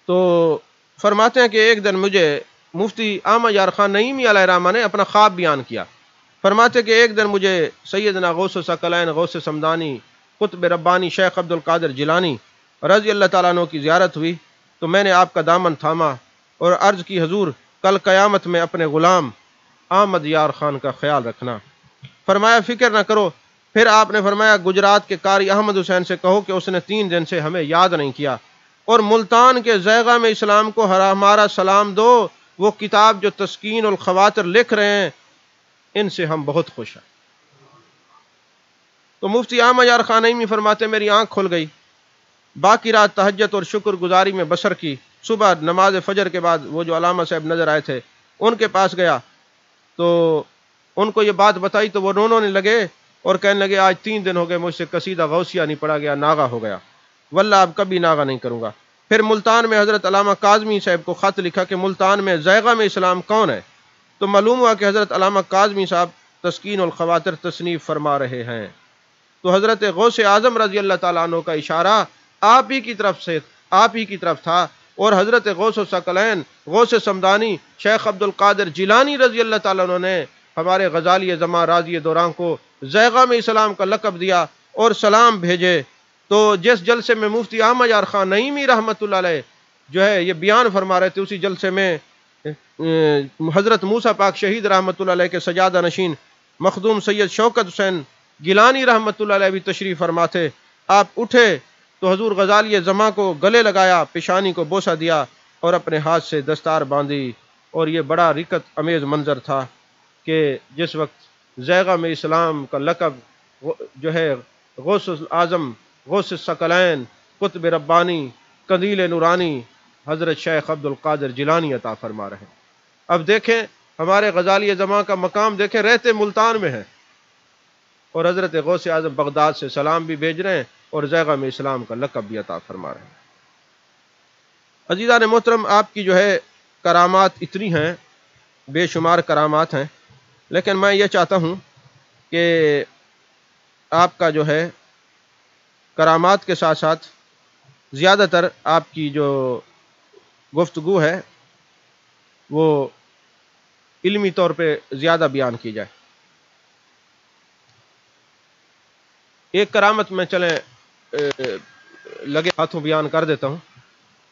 تو فرماتے ہیں کہ ایک دن مجھے مفتی احمد یار خان نعیمی علیہ الرحمہ نے اپنا خواب بیان کیا۔ فرماتے کہ ایک دن مجھے سیدنا غوث ثقلین غوث سمدانی قطب ربانی شیخ عبد القادر جیلانی رضی اللہ تعالیٰ عنہ کی زیارت ہوئی، تو میں نے آپ کا دامن تھاما اور عرض کی حضور کل قیامت میں اپنے غلام احمد یار خان کا خیال رکھنا۔ فرمایا فکر نہ کرو۔ پھر آپ نے فرمایا گجرات کے قاری احمد حسین سے کہو کہ اس نے 3 دن سے ہمیں یاد نہیں کیا، اور ملتان کے زیغام اسلام کو ہمارا سلام دو، وہ کتاب جو تسکین الخواطر لکھ رہے ہیں ان سے ہم بہت خوش ہیں۔ تو مفتی احمد یار خان نعیمی فرماتے میری آنکھ کھل گئی، باقی رات تہجد اور شکر گزاری میں بسر کی۔ صبح نماز فجر کے بعد وہ جو علامہ صاحب نظر آئے تھے ان کے پاس گیا تو ان کو یہ بات بتائی، تو وہ رونے لگے اور کہنے لگے آج 3 دن ہو گئے مجھ سے قصیدہ غوثیہ نہیں پڑھا گیا، ناغہ ہو گیا، واللہ اب کبھی ناغہ نہیں کروں گا۔ پھر ملتان میں حضرت علامہ کاظمی صاحب کو خط لکھا کہ ملتان میں زیغام اسلام کون ہے، تو معلوم ہوا کہ حضرت علامہ کاظمی صاحب تسکین الخواطر تصنیف فرما رہے ہیں۔ تو حضرت غوث اعظم رضی اللہ تعالیٰ عنہ کا اشارہ آپ ہی کی طرف تھا، اور حضرت غوث ثقلین غوث سمدانی شیخ عبد القادر جیلانی رضی اللہ تعالیٰ عنہ نے ہمارے غزالی زماں راضی دوران کو زیغام اسلام کا لقب دیا اور سلام بھیجے۔ تو جس جلسے میں مفتی احمد یار خان نعیمی رحمۃ اللہ علیہ جو ہے یہ بیان فرما رہے تھے، اسی جلسے میں حضرت موسیٰ پاک شہید رحمۃ اللہ علیہ کے سجادہ نشین مخدوم سید شوکت حسین گیلانی رحمۃ اللہ علیہ بھی تشریف فرما تھے۔ آپ اٹھے تو حضور غزالی زماں کو گلے لگایا، پیشانی کو بوسہ دیا اور اپنے ہاتھ سے دستار باندھی، اور یہ بڑا رکت امیز منظر تھا کہ جس وقت زیغام اسلام کا لقب جو ہے غوث اعظم غوث ثقلین قطب ربانی قندیل نورانی حضرت شیخ عبد القادر جیلانی عطا فرما رہے ہیں۔ اب دیکھیں ہمارے غزالی زماں کا مقام دیکھیں، رہتے ملتان میں ہیں اور حضرت غوث اعظم بغداد سے سلام بھی بھیج رہے ہیں اور زیغام اسلام کا لقب بھی عطا فرما رہے ہیں۔ عزیزان محترم، آپ کی جو ہے کرامات اتنی ہیں، بے شمار کرامات ہیں، لیکن میں یہ چاہتا ہوں کہ آپ کا جو ہے کرامات کے ساتھ ساتھ زیادہ تر آپ کی جو گفتگو ہے وہ علمی طور پہ زیادہ بیان کی جائے۔ ایک کرامت میں چلیں لگے ہاتھوں بیان کر دیتا ہوں۔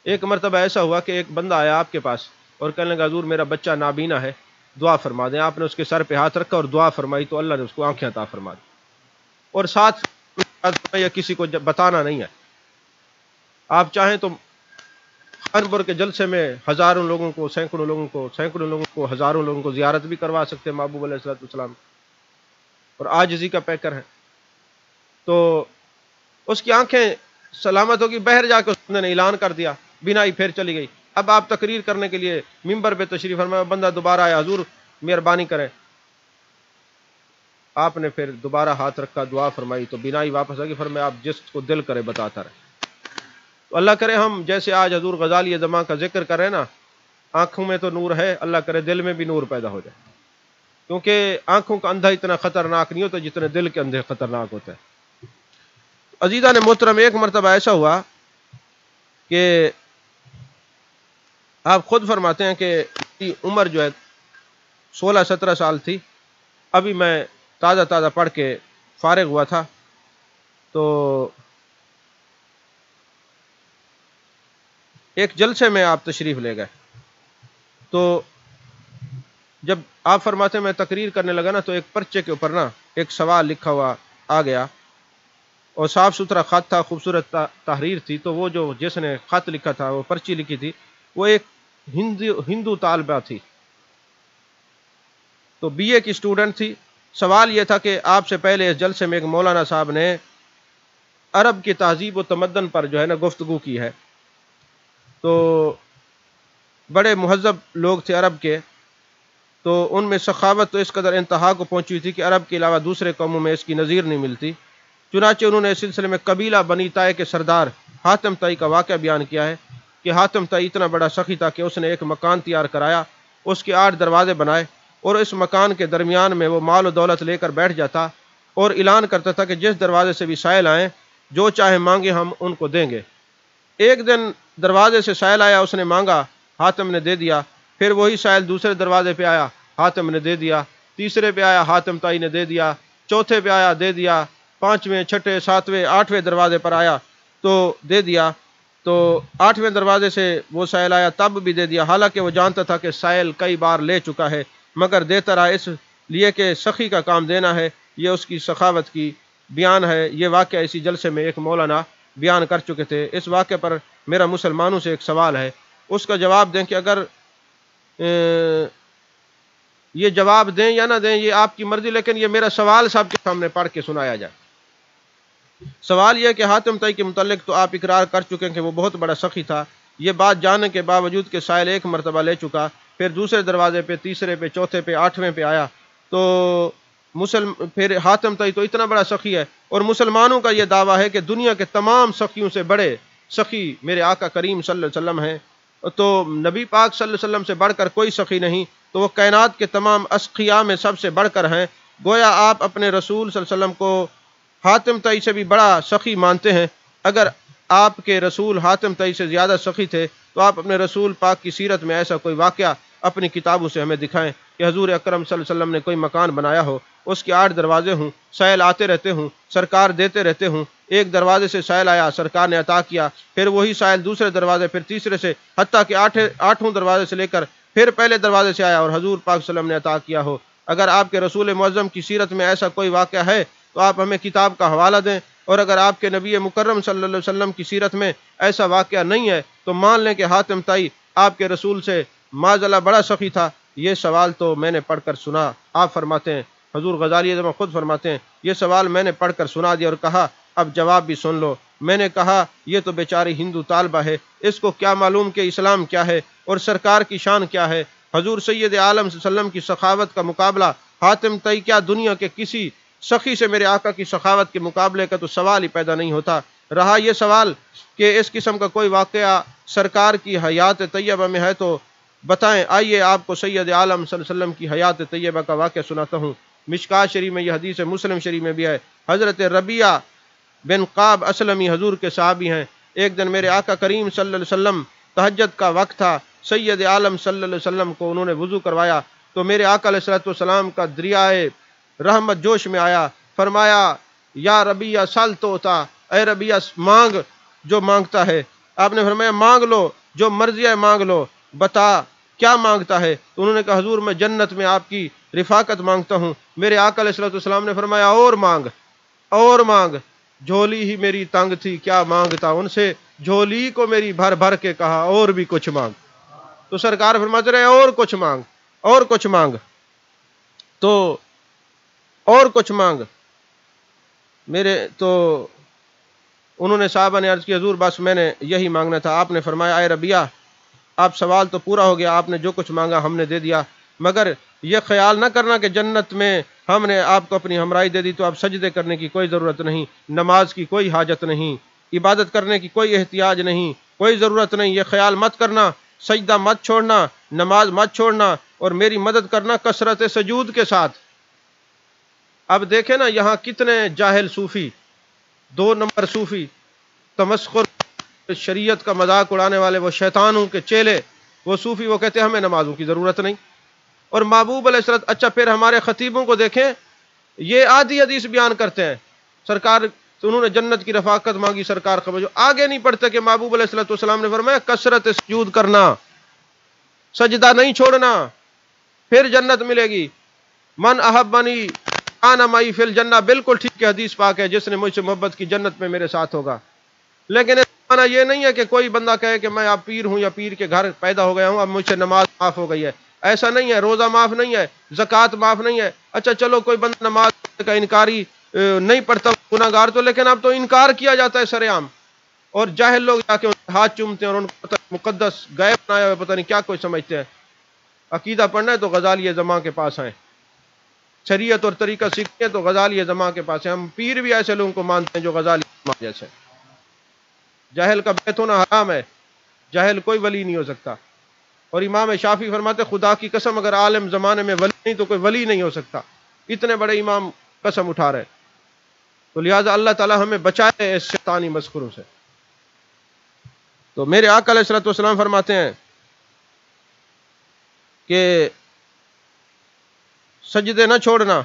ایک مرتبہ ایسا ہوا کہ ایک بندہ آیا آپ کے پاس اور کہنے لگا حضور میرا بچہ نابینا ہے، دعا فرما دیں۔ آپ نے اس کے سر پہ ہاتھ رکھا اور دعا فرمائی تو اللہ نے اس کو آنکھیں عطا فرما دی، اور ساتھ یا کسی کو بتانا نہیں ہے۔ آپ چاہیں تو خانپور کے جلسے میں ہزاروں لوگوں کو سینکڑوں لوگوں کو ہزاروں لوگوں کو زیارت بھی کروا سکتے ہیں محبوب علیہ السلام، اور عاجزی کا پیکر ہے۔ تو اس کی آنکھیں سلامت ہوگی، بہر جا کے اس نے اعلان کر دیا، بینائی پھر چلی گئی۔ اب آپ تقریر کرنے کے لیے ممبر پہ تشریف فرمایا، بندہ دوبارہ آیا، حضور مہربانی کریں۔ آپ نے پھر دوبارہ ہاتھ رکھا، دعا فرمائی تو بینائی واپس آ گئی۔ فرمایا آپ جس کو دل کرے بتاتا رہے۔ تو اللہ کرے ہم جیسے آج حضور غزالی زماں کا ذکر کر رہے ہیں نا، آنکھوں میں تو نور ہے، اللہ کرے دل میں بھی نور پیدا ہو جائے، کیونکہ آنکھوں کا اندھا اتنا خطرناک نہیں ہوتا جتنے دل کے اندھے خطرناک ہوتا ہے۔ عزیزان محترم، ایک مرتبہ ایسا ہوا کہ آپ خود فرماتے ہیں کہ عمر جو ہے 16-17 سال تھی، ابھی میں تازہ پڑھ کے فارغ ہوا تھا، تو ایک جلسے میں آپ تشریف لے گئے۔ تو جب آپ فرماتے ہیں میں تقریر کرنے لگا نا، تو ایک پرچے کے اوپر نا ایک سوال لکھا ہوا آ گیا، اور صاف ستھرا خط تھا، خوبصورت تحریر تھی۔ تو وہ جو جس نے خط لکھا تھا، وہ پرچی لکھی تھی، وہ ایک ہندو طالبہ تھی، تو بی اے کی اسٹوڈنٹ تھی۔ سوال یہ تھا کہ آپ سے پہلے اس جلسے میں ایک مولانا صاحب نے عرب کی تہذیب و تمدن پر جو ہے نا گفتگو کی ہے، تو بڑے مہذب لوگ تھے عرب کے، تو ان میں سخاوت تو اس قدر انتہا کو پہنچی تھی کہ عرب کے علاوہ دوسرے قوموں میں اس کی نظیر نہیں ملتی۔ چنانچہ انہوں نے اس سلسلے میں قبیلہ بنی طائع کے سردار حاتم طائی کا واقعہ بیان کیا ہے کہ حاتم طائی اتنا بڑا سخی تھا کہ اس نے ایک مکان تیار کرایا، اس کے 8 دروازے بنائے، اور اس مکان کے درمیان میں وہ مال و دولت لے کر بیٹھ جاتا اور اعلان کرتا تھا کہ جس دروازے سے بھی سائل آئیں، جو چاہے مانگے ہم ان کو دیں گے۔ ایک دن دروازے سے سائل آیا، اس نے مانگا، حاتم نے دے دیا۔ پھر وہی سائل دوسرے دروازے پہ آیا، حاتم نے دے دیا۔ تیسرے پہ آیا، حاتم طائی نے دے دیا۔ چوتھے پہ آیا، دے دیا۔ 5ویں، 6ٹھے، 7ویں، 8ویں دروازے پر آیا تو دے دیا۔ تو 8ویں دروازے سے وہ سائل آیا، تب بھی دے دیا، حالانکہ وہ جانتا تھا کہ سائل کئی بار لے چکا ہے، مگر دیتا رہا، اس لیے کہ سخی کا کام دینا ہے، یہ اس کی سخاوت کی بیان ہے۔ یہ واقعہ اسی جلسے میں ایک مولانا بیان کر چکے تھے۔ اس واقعے پر میرا مسلمانوں سے ایک سوال ہے، اس کا جواب دیں کہ اگر یہ جواب دیں یا نہ دیں یہ آپ کی مرضی، لیکن یہ میرا سوال صاحب کے سامنے پڑھ کے سنایا جائے۔ سوال یہ کہ حاتم طائی کے متعلق تو آپ اقرار کر چکے ہیں کہ وہ بہت بڑا سخی تھا، یہ بات جاننے کے باوجود کہ سائل ایک مرتبہ لے چکا، پھر دوسرے دروازے پہ، تیسرے پہ، چوتھے پہ، 8ویں پہ آیا، تو پھر حاتم طائی تو اتنا بڑا سخی ہے، اور مسلمانوں کا یہ دعویٰ ہے کہ دنیا کے تمام سخیوں سے بڑے سخی میرے آقا کریم صلی اللہ علیہ وسلم ہیں، تو نبی پاک صلی اللہ علیہ وسلم سے بڑھ کر کوئی سخی نہیں، تو وہ کائنات کے تمام اشقیاء میں سب سے بڑھ کر ہیں۔ گویا آپ اپنے رسول صلی اللہ علیہ وسلم کو حاتم طائی سے بھی بڑا سخی مانتے ہیں۔ اگر آپ کے رسول حاتم طائی سے زیادہ سخی تھے تو آپ اپنے رسول پاک کی سیرت میں ایسا کوئی واقعہ اپنی کتابوں سے ہمیں دکھائیں کہ حضور اکرم صلی اللہ علیہ وسلم نے کوئی مکان بنایا ہو، اس کے 8 دروازے ہوں، سائل آتے رہتے ہوں، سرکار دیتے رہتے ہوں، ایک دروازے سے سائل آیا، سرکار نے عطا کیا، پھر وہی سائل دوسرے دروازے، پھر تیسرے سے، حتیٰ کہ 8ویں دروازے سے لے کر پھر پہلے دروازے سے آیا اور حضور پاک صلی اللہ علیہ وسلم نے عطا کیا ہو۔ اگر آپ کے رسول معظم کی سیرت میں ایسا کوئی واقعہ ہے تو آپ ہمیں کتاب کا حوالہ دیں، اور اگر آپ کے نبی مکرم صلی اللہ علیہ وسلم کی سیرت میں ایسا واقعہ نہیں ہے تو مان لیں کہ حاتم طائی آپ کے رسول سے معاذ بڑا سخی تھا۔ یہ سوال تو میں نے پڑھ کر سنا، آپ فرماتے ہیں، حضور غزالی اعظم خود فرماتے ہیں، یہ سوال میں نے پڑھ کر سنا دیا اور کہا اب جواب بھی سن لو۔ میں نے کہا یہ تو بیچاری ہندو طالبہ ہے، اس کو کیا معلوم کہ اسلام کیا ہے اور سرکار کی شان کیا ہے۔ حضور سید عالم صلی اللہ علیہ وسلم کی سخاوت کا مقابلہ حاتم طائی کیا دنیا کے کسی سخی سے میرے آقا کی سخاوت کے مقابلے کا تو سوال ہی پیدا نہیں ہوتا۔ رہا یہ سوال کہ اس قسم کا کوئی واقعہ سرکار کی حیات طیبہ میں ہے تو بتائیں۔ آئیے آپ کو سید عالم صلی اللہ علیہ وسلم کی حیات طیبہ کا واقعہ سناتا ہوں۔ مشکاۃ شریف میں یہ حدیث ہے، مسلم شریف میں بھی ہے۔ حضرت ربیعہ بن قعب اسلمی حضور کے صحابی ہیں۔ ایک دن میرے آقا کریم صلی اللہ علیہ وسلم تہجد کا وقت تھا، سید عالم صلی اللہ علیہ وسلم کو انہوں نے وضو کروایا تو میرے آقا علیہ الصلوۃ والسلام کا دریائے رحمت جوش میں آیا، فرمایا یا ربیعہ سل توتا، اے ربیعہ مانگ جو مانگتا ہے۔ آپ نے فرمایا مانگ لو جو مرضی ہے مانگ لو، بتا کیا مانگتا ہے؟ تو انہوں نے کہا حضور میں جنت میں آپ کی رفاقت مانگتا ہوں۔ میرے آقا علیہ الصلوۃ والسلام نے فرمایا اور مانگ، اور مانگ۔ جھولی ہی میری تنگ تھی کیا مانگتا، ان سے جھولی کو میری بھر بھر کے کہا اور بھی کچھ مانگ۔ تو سرکار فرماتے رہے اور کچھ مانگ، اور کچھ مانگ، تو اور کچھ مانگ۔ تو انہوں نے صحابہ نے عرض کی حضور بس میں نے یہی مانگنا تھا۔ آپ نے فرمایا اے ربیعہ آپ سوال تو پورا ہو گیا، آپ نے جو کچھ مانگا ہم نے دے دیا، مگر یہ خیال نہ کرنا کہ جنت میں ہم نے آپ کو اپنی ہمراہی دے دی تو اب سجدے کرنے کی کوئی ضرورت نہیں، نماز کی کوئی حاجت نہیں، عبادت کرنے کی کوئی احتیاج نہیں، کوئی ضرورت نہیں۔ یہ خیال مت کرنا، سجدہ مت چھوڑنا، نماز مت چھوڑنا، اور میری مدد کرنا کثرت سجود کے ساتھ۔ اب دیکھیں نا یہاں کتنے جاہل صوفی، 2 نمبر صوفی، تمسخر شریعت کا مذاق اڑانے والے، وہ شیطانوں کے چیلے، وہ صوفی، وہ کہتے ہیں ہمیں نمازوں کی ضرورت نہیں۔ اور محبوب علیہ السلام، اچھا پھر ہمارے خطیبوں کو دیکھیں، یہ آدھی حدیث بیان کرتے ہیں، سرکار تو انہوں نے جنت کی رفاقت مانگی، سرکار خبر جو آگے نہیں پڑھتے کہ محبوب علیہ السلام نے فرمایا کثرت سجود کرنا، سجدہ نہیں چھوڑنا، پھر جنت ملے گی۔ من احبنی انا معی فی الجنہ، بالکل ٹھیک ہے، حدیث پاک ہے، جس نے مجھ سے محبت کی جنت میں میرے ساتھ ہوگا۔ لیکن معنی یہ نہیں ہے کہ کوئی بندہ کہے کہ میں اب پیر ہوں یا پیر کے گھر پیدا ہو گیا ہوں، اب مجھ سے نماز معاف ہو گئی ہے. ایسا نہیں ہے. روزہ معاف نہیں ہے، زکوٰۃ معاف نہیں ہے. اچھا چلو کوئی بندہ نماز کا انکاری نہیں پڑھتا گناہ گار تو، لیکن اب تو انکار کیا جاتا ہے سر عام، اور جاہل لوگ جا کے ہاتھ چومتے ہیں اور ان کو پتہ مقدس غائب بنایا ہوا پتہ نہیں کیا کوئی سمجھتے ہیں. عقیدہ پڑھنا ہے تو غزالی زماں کے پاس ہیں، شریعت اور طریقہ سیکھتے ہیں تو غزالی زماں کے پاس ہیں. ہم پیر بھی ایسے لوگوں کو مانتے ہیں جو غزالی زماں جیسے. جاہل کا بیت ہونا حرام ہے، جاہل کوئی ولی نہیں ہو سکتا. اور امام شافعی فرماتے خدا کی قسم اگر عالم زمانے میں ولی نہیں تو کوئی ولی نہیں ہو سکتا. اتنے بڑے امام قسم اٹھا رہے. تو لہٰذا اللہ تعالی ہمیں بچائے اس شیطانی مسخروں سے. تو میرے آقا علیہ الصلوۃ والسلام فرماتے ہیں کہ سجدے نہ چھوڑنا،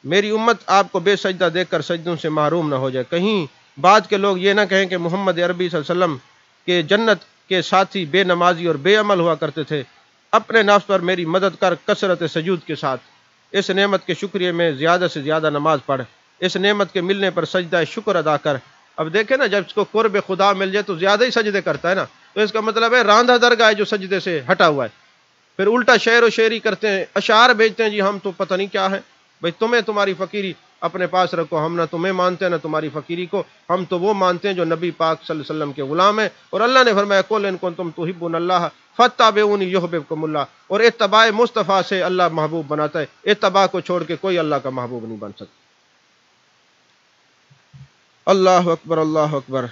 میری امت آپ کو بے سجدہ دیکھ کر سجدوں سے محروم نہ ہو جائے. کہیں بعد کے لوگ یہ نہ کہیں کہ محمد عربی صلی اللہ علیہ وسلم کے جنت کے ساتھی بے نمازی اور بے عمل ہوا کرتے تھے. اپنے نفس پر میری مدد کر کثرت سجود کے ساتھ. اس نعمت کے شکریہ میں زیادہ سے زیادہ نماز پڑھ. اس نعمت کے ملنے پر سجدہ شکر ادا کر. اب دیکھیں نا، جب اس کو قرب خدا مل جائے تو زیادہ ہی سجدے کرتا ہے نا. تو اس کا مطلب ہے راندہ درگاہ ہے جو سجدے سے ہٹا ہوا ہے. پھر الٹا شعر و شاعری کرتے ہیں، اشعار بھیجتے ہیں، جی ہم تو پتہ نہیں کیا ہے. بھئی تمہیں تمہاری فقیری اپنے پاس رکھو، ہم نہ تمہیں مانتے نہ تمہاری فقیری کو. ہم تو وہ مانتے ہیں جو نبی پاک صلی اللہ علیہ وسلم کے غلام ہیں. اور اللہ نے فرمایا قل ان کنتم تحبون اللہ فاتبعونی یحببکم اللہ. اور اتباع مصطفیٰ سے اللہ محبوب بناتا ہے. اتباع کو چھوڑ کے کوئی اللہ کا محبوب نہیں بن سکتا. اللہ اکبر، اللہ اکبر.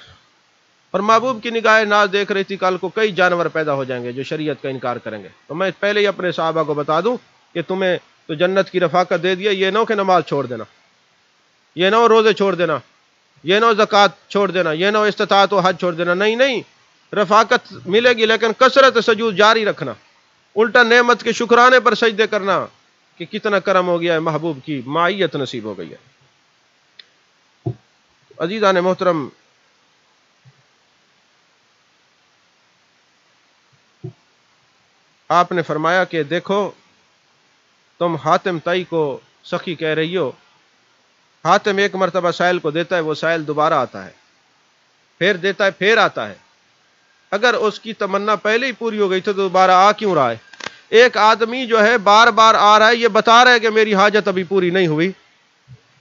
اور محبوب کی نگاہ ناز دیکھ رہی تھی کل کو کئی جانور پیدا ہو جائیں گے جو شریعت کا انکار کریں گے. تو میں پہلے ہی اپنے صحابہ کو بتا دوں کہ تمہیں تو جنت کی رفاقت دے دیا، یہ نہ ہو کہ نماز چھوڑ دینا، یہ نہ ہو روزے چھوڑ دینا، یہ نہ ہو زکوٰۃ چھوڑ دینا، یہ نہ ہو استطاعت و حج چھوڑ دینا. نہیں نہیں، رفاقت ملے گی لیکن کثرت سجود جاری رکھنا. الٹا نعمت کے شکرانے پر سجدے کرنا کہ کتنا کرم ہو گیا ہے، محبوب کی معیت نصیب ہو گئی ہے. عزیزان محترم، آپ نے فرمایا کہ دیکھو تم حاتم تائی کو سخی کہہ رہی ہو. حاتم ایک مرتبہ سائل کو دیتا ہے، وہ سائل دوبارہ آتا ہے، پھر دیتا ہے، پھر آتا ہے. اگر اس کی تمنا پہلے ہی پوری ہو گئی تو دوبارہ آ کیوں رہا ہے؟ ایک آدمی جو ہے بار بار آ رہا ہے، یہ بتا رہا ہے کہ میری حاجت ابھی پوری نہیں ہوئی،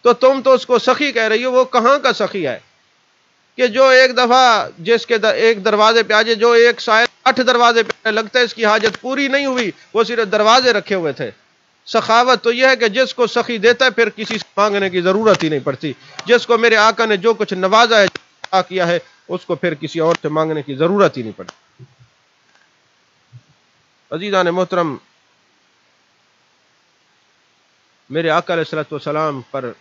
تو تم تو اس کو سخی کہہ رہی ہو. وہ کہاں کا سخی ہے کہ جو ایک دفعہ جس کے ایک دروازے پہ آ جائے، جو ایک سائل 8 دروازے پہ لگتا ہے اس کی حاجت پوری نہیں ہوئی، وہ صرف دروازے رکھے ہوئے تھے. سخاوت تو یہ ہے کہ جس کو سخی دیتا ہے پھر کسی سے مانگنے کی ضرورت ہی نہیں پڑتی. جس کو میرے آقا نے جو کچھ نوازا ہے، عطا کیا ہے، اس کو پھر کسی اور سے مانگنے کی ضرورت ہی نہیں پڑتی. عزیزان محترم، میرے آقا علیہ الصلوۃ والسلام پر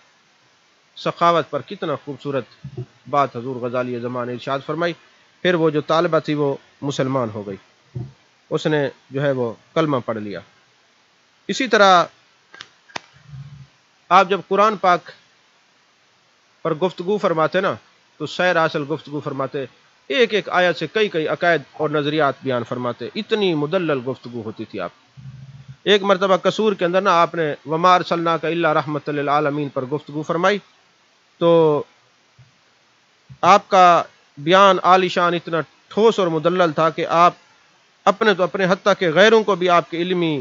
سخاوت پر کتنا خوبصورت بات حضور غزالی زمان نے ارشاد فرمائی. پھر وہ جو طالبہ تھی وہ مسلمان ہو گئی، اس نے جو ہے وہ کلمہ پڑھ لیا. اسی طرح آپ جب قرآن پاک پر گفتگو فرماتے نا تو سیر اصل گفتگو فرماتے، ایک ایک آیت سے کئی کئی عقائد اور نظریات بیان فرماتے. اتنی مدلل گفتگو ہوتی تھی. آپ ایک مرتبہ قصور کے اندر نا آپ نے وما ارسلناک الا رحمۃ للعالمین پر گفتگو فرمائی، تو آپ کا بیان عالی شان اتنا ٹھوس اور مدلل تھا کہ آپ اپنے تو اپنے حتیٰ کہ غیروں کو بھی آپ کے علمی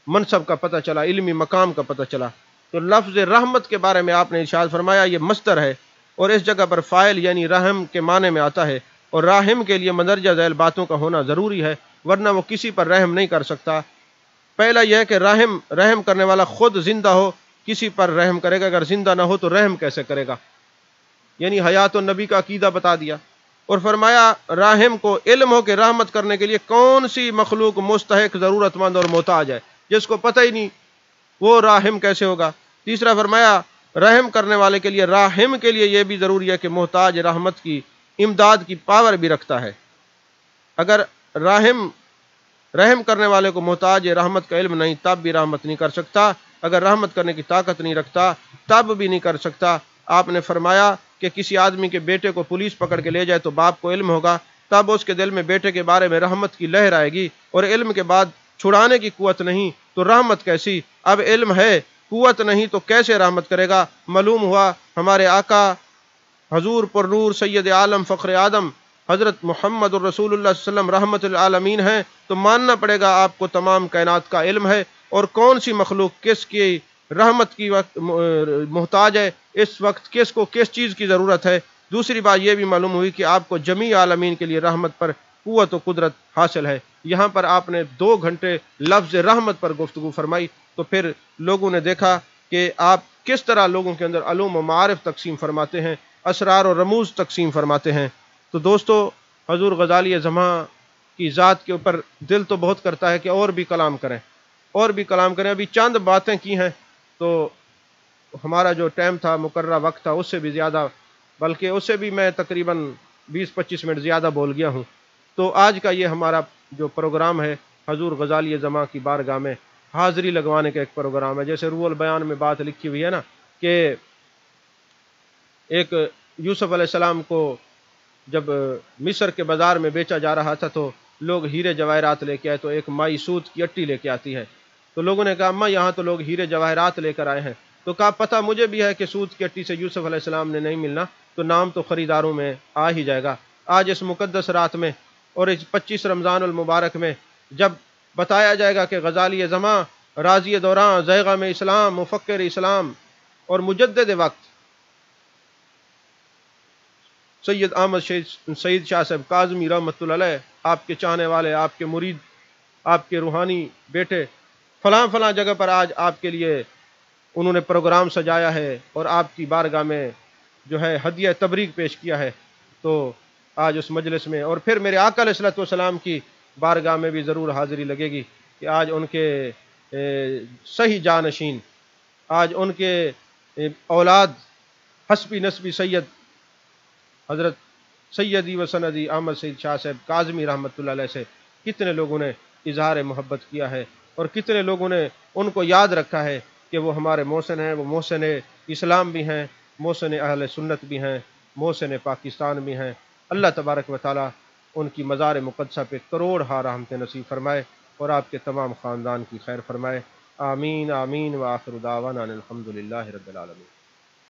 منصب کا پتہ چلا، علمی مقام کا پتہ چلا. تو لفظ رحمت کے بارے میں آپ نے ارشاد فرمایا یہ مصدر ہے، اور اس جگہ پر فاعل یعنی رحم کے معنی میں آتا ہے، اور راحم کے لیے مندرجہ ذیل باتوں کا ہونا ضروری ہے، ورنہ وہ کسی پر رحم نہیں کر سکتا. پہلا یہ ہے کہ رحم کرنے والا خود زندہ ہو کسی پر رحم کرے گا، اگر زندہ نہ ہو تو رحم کیسے کرے گا؟ یعنی حیات النبی کا عقیدہ بتا دیا. اور فرمایا راحم کو علم ہو کہ رحمت کرنے کے لیے کون سی مخلوق مستحق، ضرورت مند اور محتاج ہے، جس کو پتہ ہی نہیں وہ راحم کیسے ہوگا. تیسرا فرمایا رحم کرنے والے کے لیے، راحم کے لیے یہ بھی ضروری ہے کہ محتاج رحمت کی امداد کی پاور بھی رکھتا ہے. اگر رحم کرنے والے کو محتاج رحمت کا علم نہیں تب بھی رحمت نہیں کر سکتا، اگر رحمت کرنے کی طاقت نہیں رکھتا تب بھی نہیں کر سکتا. آپ نے فرمایا کہ کسی آدمی کے بیٹے کو پولیس پکڑ کے لے جائے تو باپ کو علم ہوگا، تب اس کے دل میں بیٹے کے بارے میں رحمت کی لہر آئے گی، اور علم کے بعد چھڑانے کی قوت نہیں تو رحمت کیسی؟ اب علم ہے، قوت نہیں تو کیسے رحمت کرے گا؟ معلوم ہوا ہمارے آقا حضور پر نور سید عالم فخر آدم حضرت محمد الرسول اللہ صلی اللہ علیہ وسلم رحمت للعالمین ہیں، تو ماننا پڑے گا آپ کو تمام کائنات کا علم ہے، اور کون سی مخلوق کس کی رحمت کی وقت محتاج ہے، اس وقت کس کو کس چیز کی ضرورت ہے۔ دوسری بات یہ بھی معلوم ہوئی کہ آپ کو جمیع عالمین کے لیے رحمت پر قوت و قدرت حاصل ہے۔ یہاں پر آپ نے 2 گھنٹے لفظ رحمت پر گفتگو فرمائی، تو پھر لوگوں نے دیکھا کہ آپ کس طرح لوگوں کے اندر علوم و معارف تقسیم فرماتے ہیں، اسرار و رموز تقسیم فرماتے ہیں۔ تو دوستو، حضور غزالی زماں کی ذات کے اوپر دل تو بہت کرتا ہے کہ اور بھی کلام کریں، اور بھی کلام کریں۔ ابھی چند باتیں کی ہیں، تو ہمارا جو ٹائم تھا، مقررہ وقت تھا، اس سے بھی زیادہ، بلکہ اس سے بھی میں تقریباً 20-25 منٹ زیادہ بول گیا ہوں۔ تو آج کا یہ ہمارا جو پروگرام ہے، حضور غزالی زماں کی بارگاہ میں حاضری لگوانے کا ایک پروگرام ہے۔ جیسے روح البیان میں بات لکھی ہوئی ہے نا کہ ایک یوسف علیہ السلام کو جب مصر کے بازار میں بیچا جا رہا تھا تو لوگ ہیرے جواہرات لے کے آئے، تو ایک مائی سود کی اٹی لے کے آتی ہے، تو لوگوں نے کہا اماں یہاں تو لوگ ہیرے جواہرات لے کر آئے ہیں، تو کہا پتہ مجھے بھی ہے کہ سود کی اٹی سے یوسف علیہ السلام نے نہیں ملنا، تو نام تو خریداروں میں آ ہی جائے گا۔ آج اس مقدس رات میں اور اس 25 رمضان المبارک میں جب بتایا جائے گا کہ غزالی زماں راضی دوران زیغام اسلام مفکر اسلام اور مجدد وقت سید احمد سعید شاہ صاحب کاظمی رحمۃ اللہ علیہ، آپ کے چاہنے والے، آپ کے مرید، آپ کے روحانی بیٹے فلاں فلاں جگہ پر آج آپ کے لیے انہوں نے پروگرام سجایا ہے اور آپ کی بارگاہ میں جو ہے ہدیہ تبریک پیش کیا ہے، تو آج اس مجلس میں اور پھر میرے آقا علیہ الصلوۃ والسلام کی بارگاہ میں بھی ضرور حاضری لگے گی کہ آج ان کے صحیح جانشین، آج ان کے اولاد حسبی نسبی سید حضرت سیدی و سندی احمد سعید شاہ صاحب کاظمی رحمۃ اللہ علیہ سے کتنے لوگوں نے اظہار محبت کیا ہے، اور کتنے لوگوں نے ان کو یاد رکھا ہے کہ وہ ہمارے محسن ہیں، وہ محسن اسلام بھی ہیں، محسن اہل سنت بھی ہیں، محسن پاکستان بھی ہیں۔ اللہ تبارک و تعالی ان کی مزار مقدسہ پہ کروڑ ہا رحمتیں نصیب فرمائے اور آپ کے تمام خاندان کی خیر فرمائے۔ آمین آمین، وآخر دعوانا الحمدللہ رب العالمین۔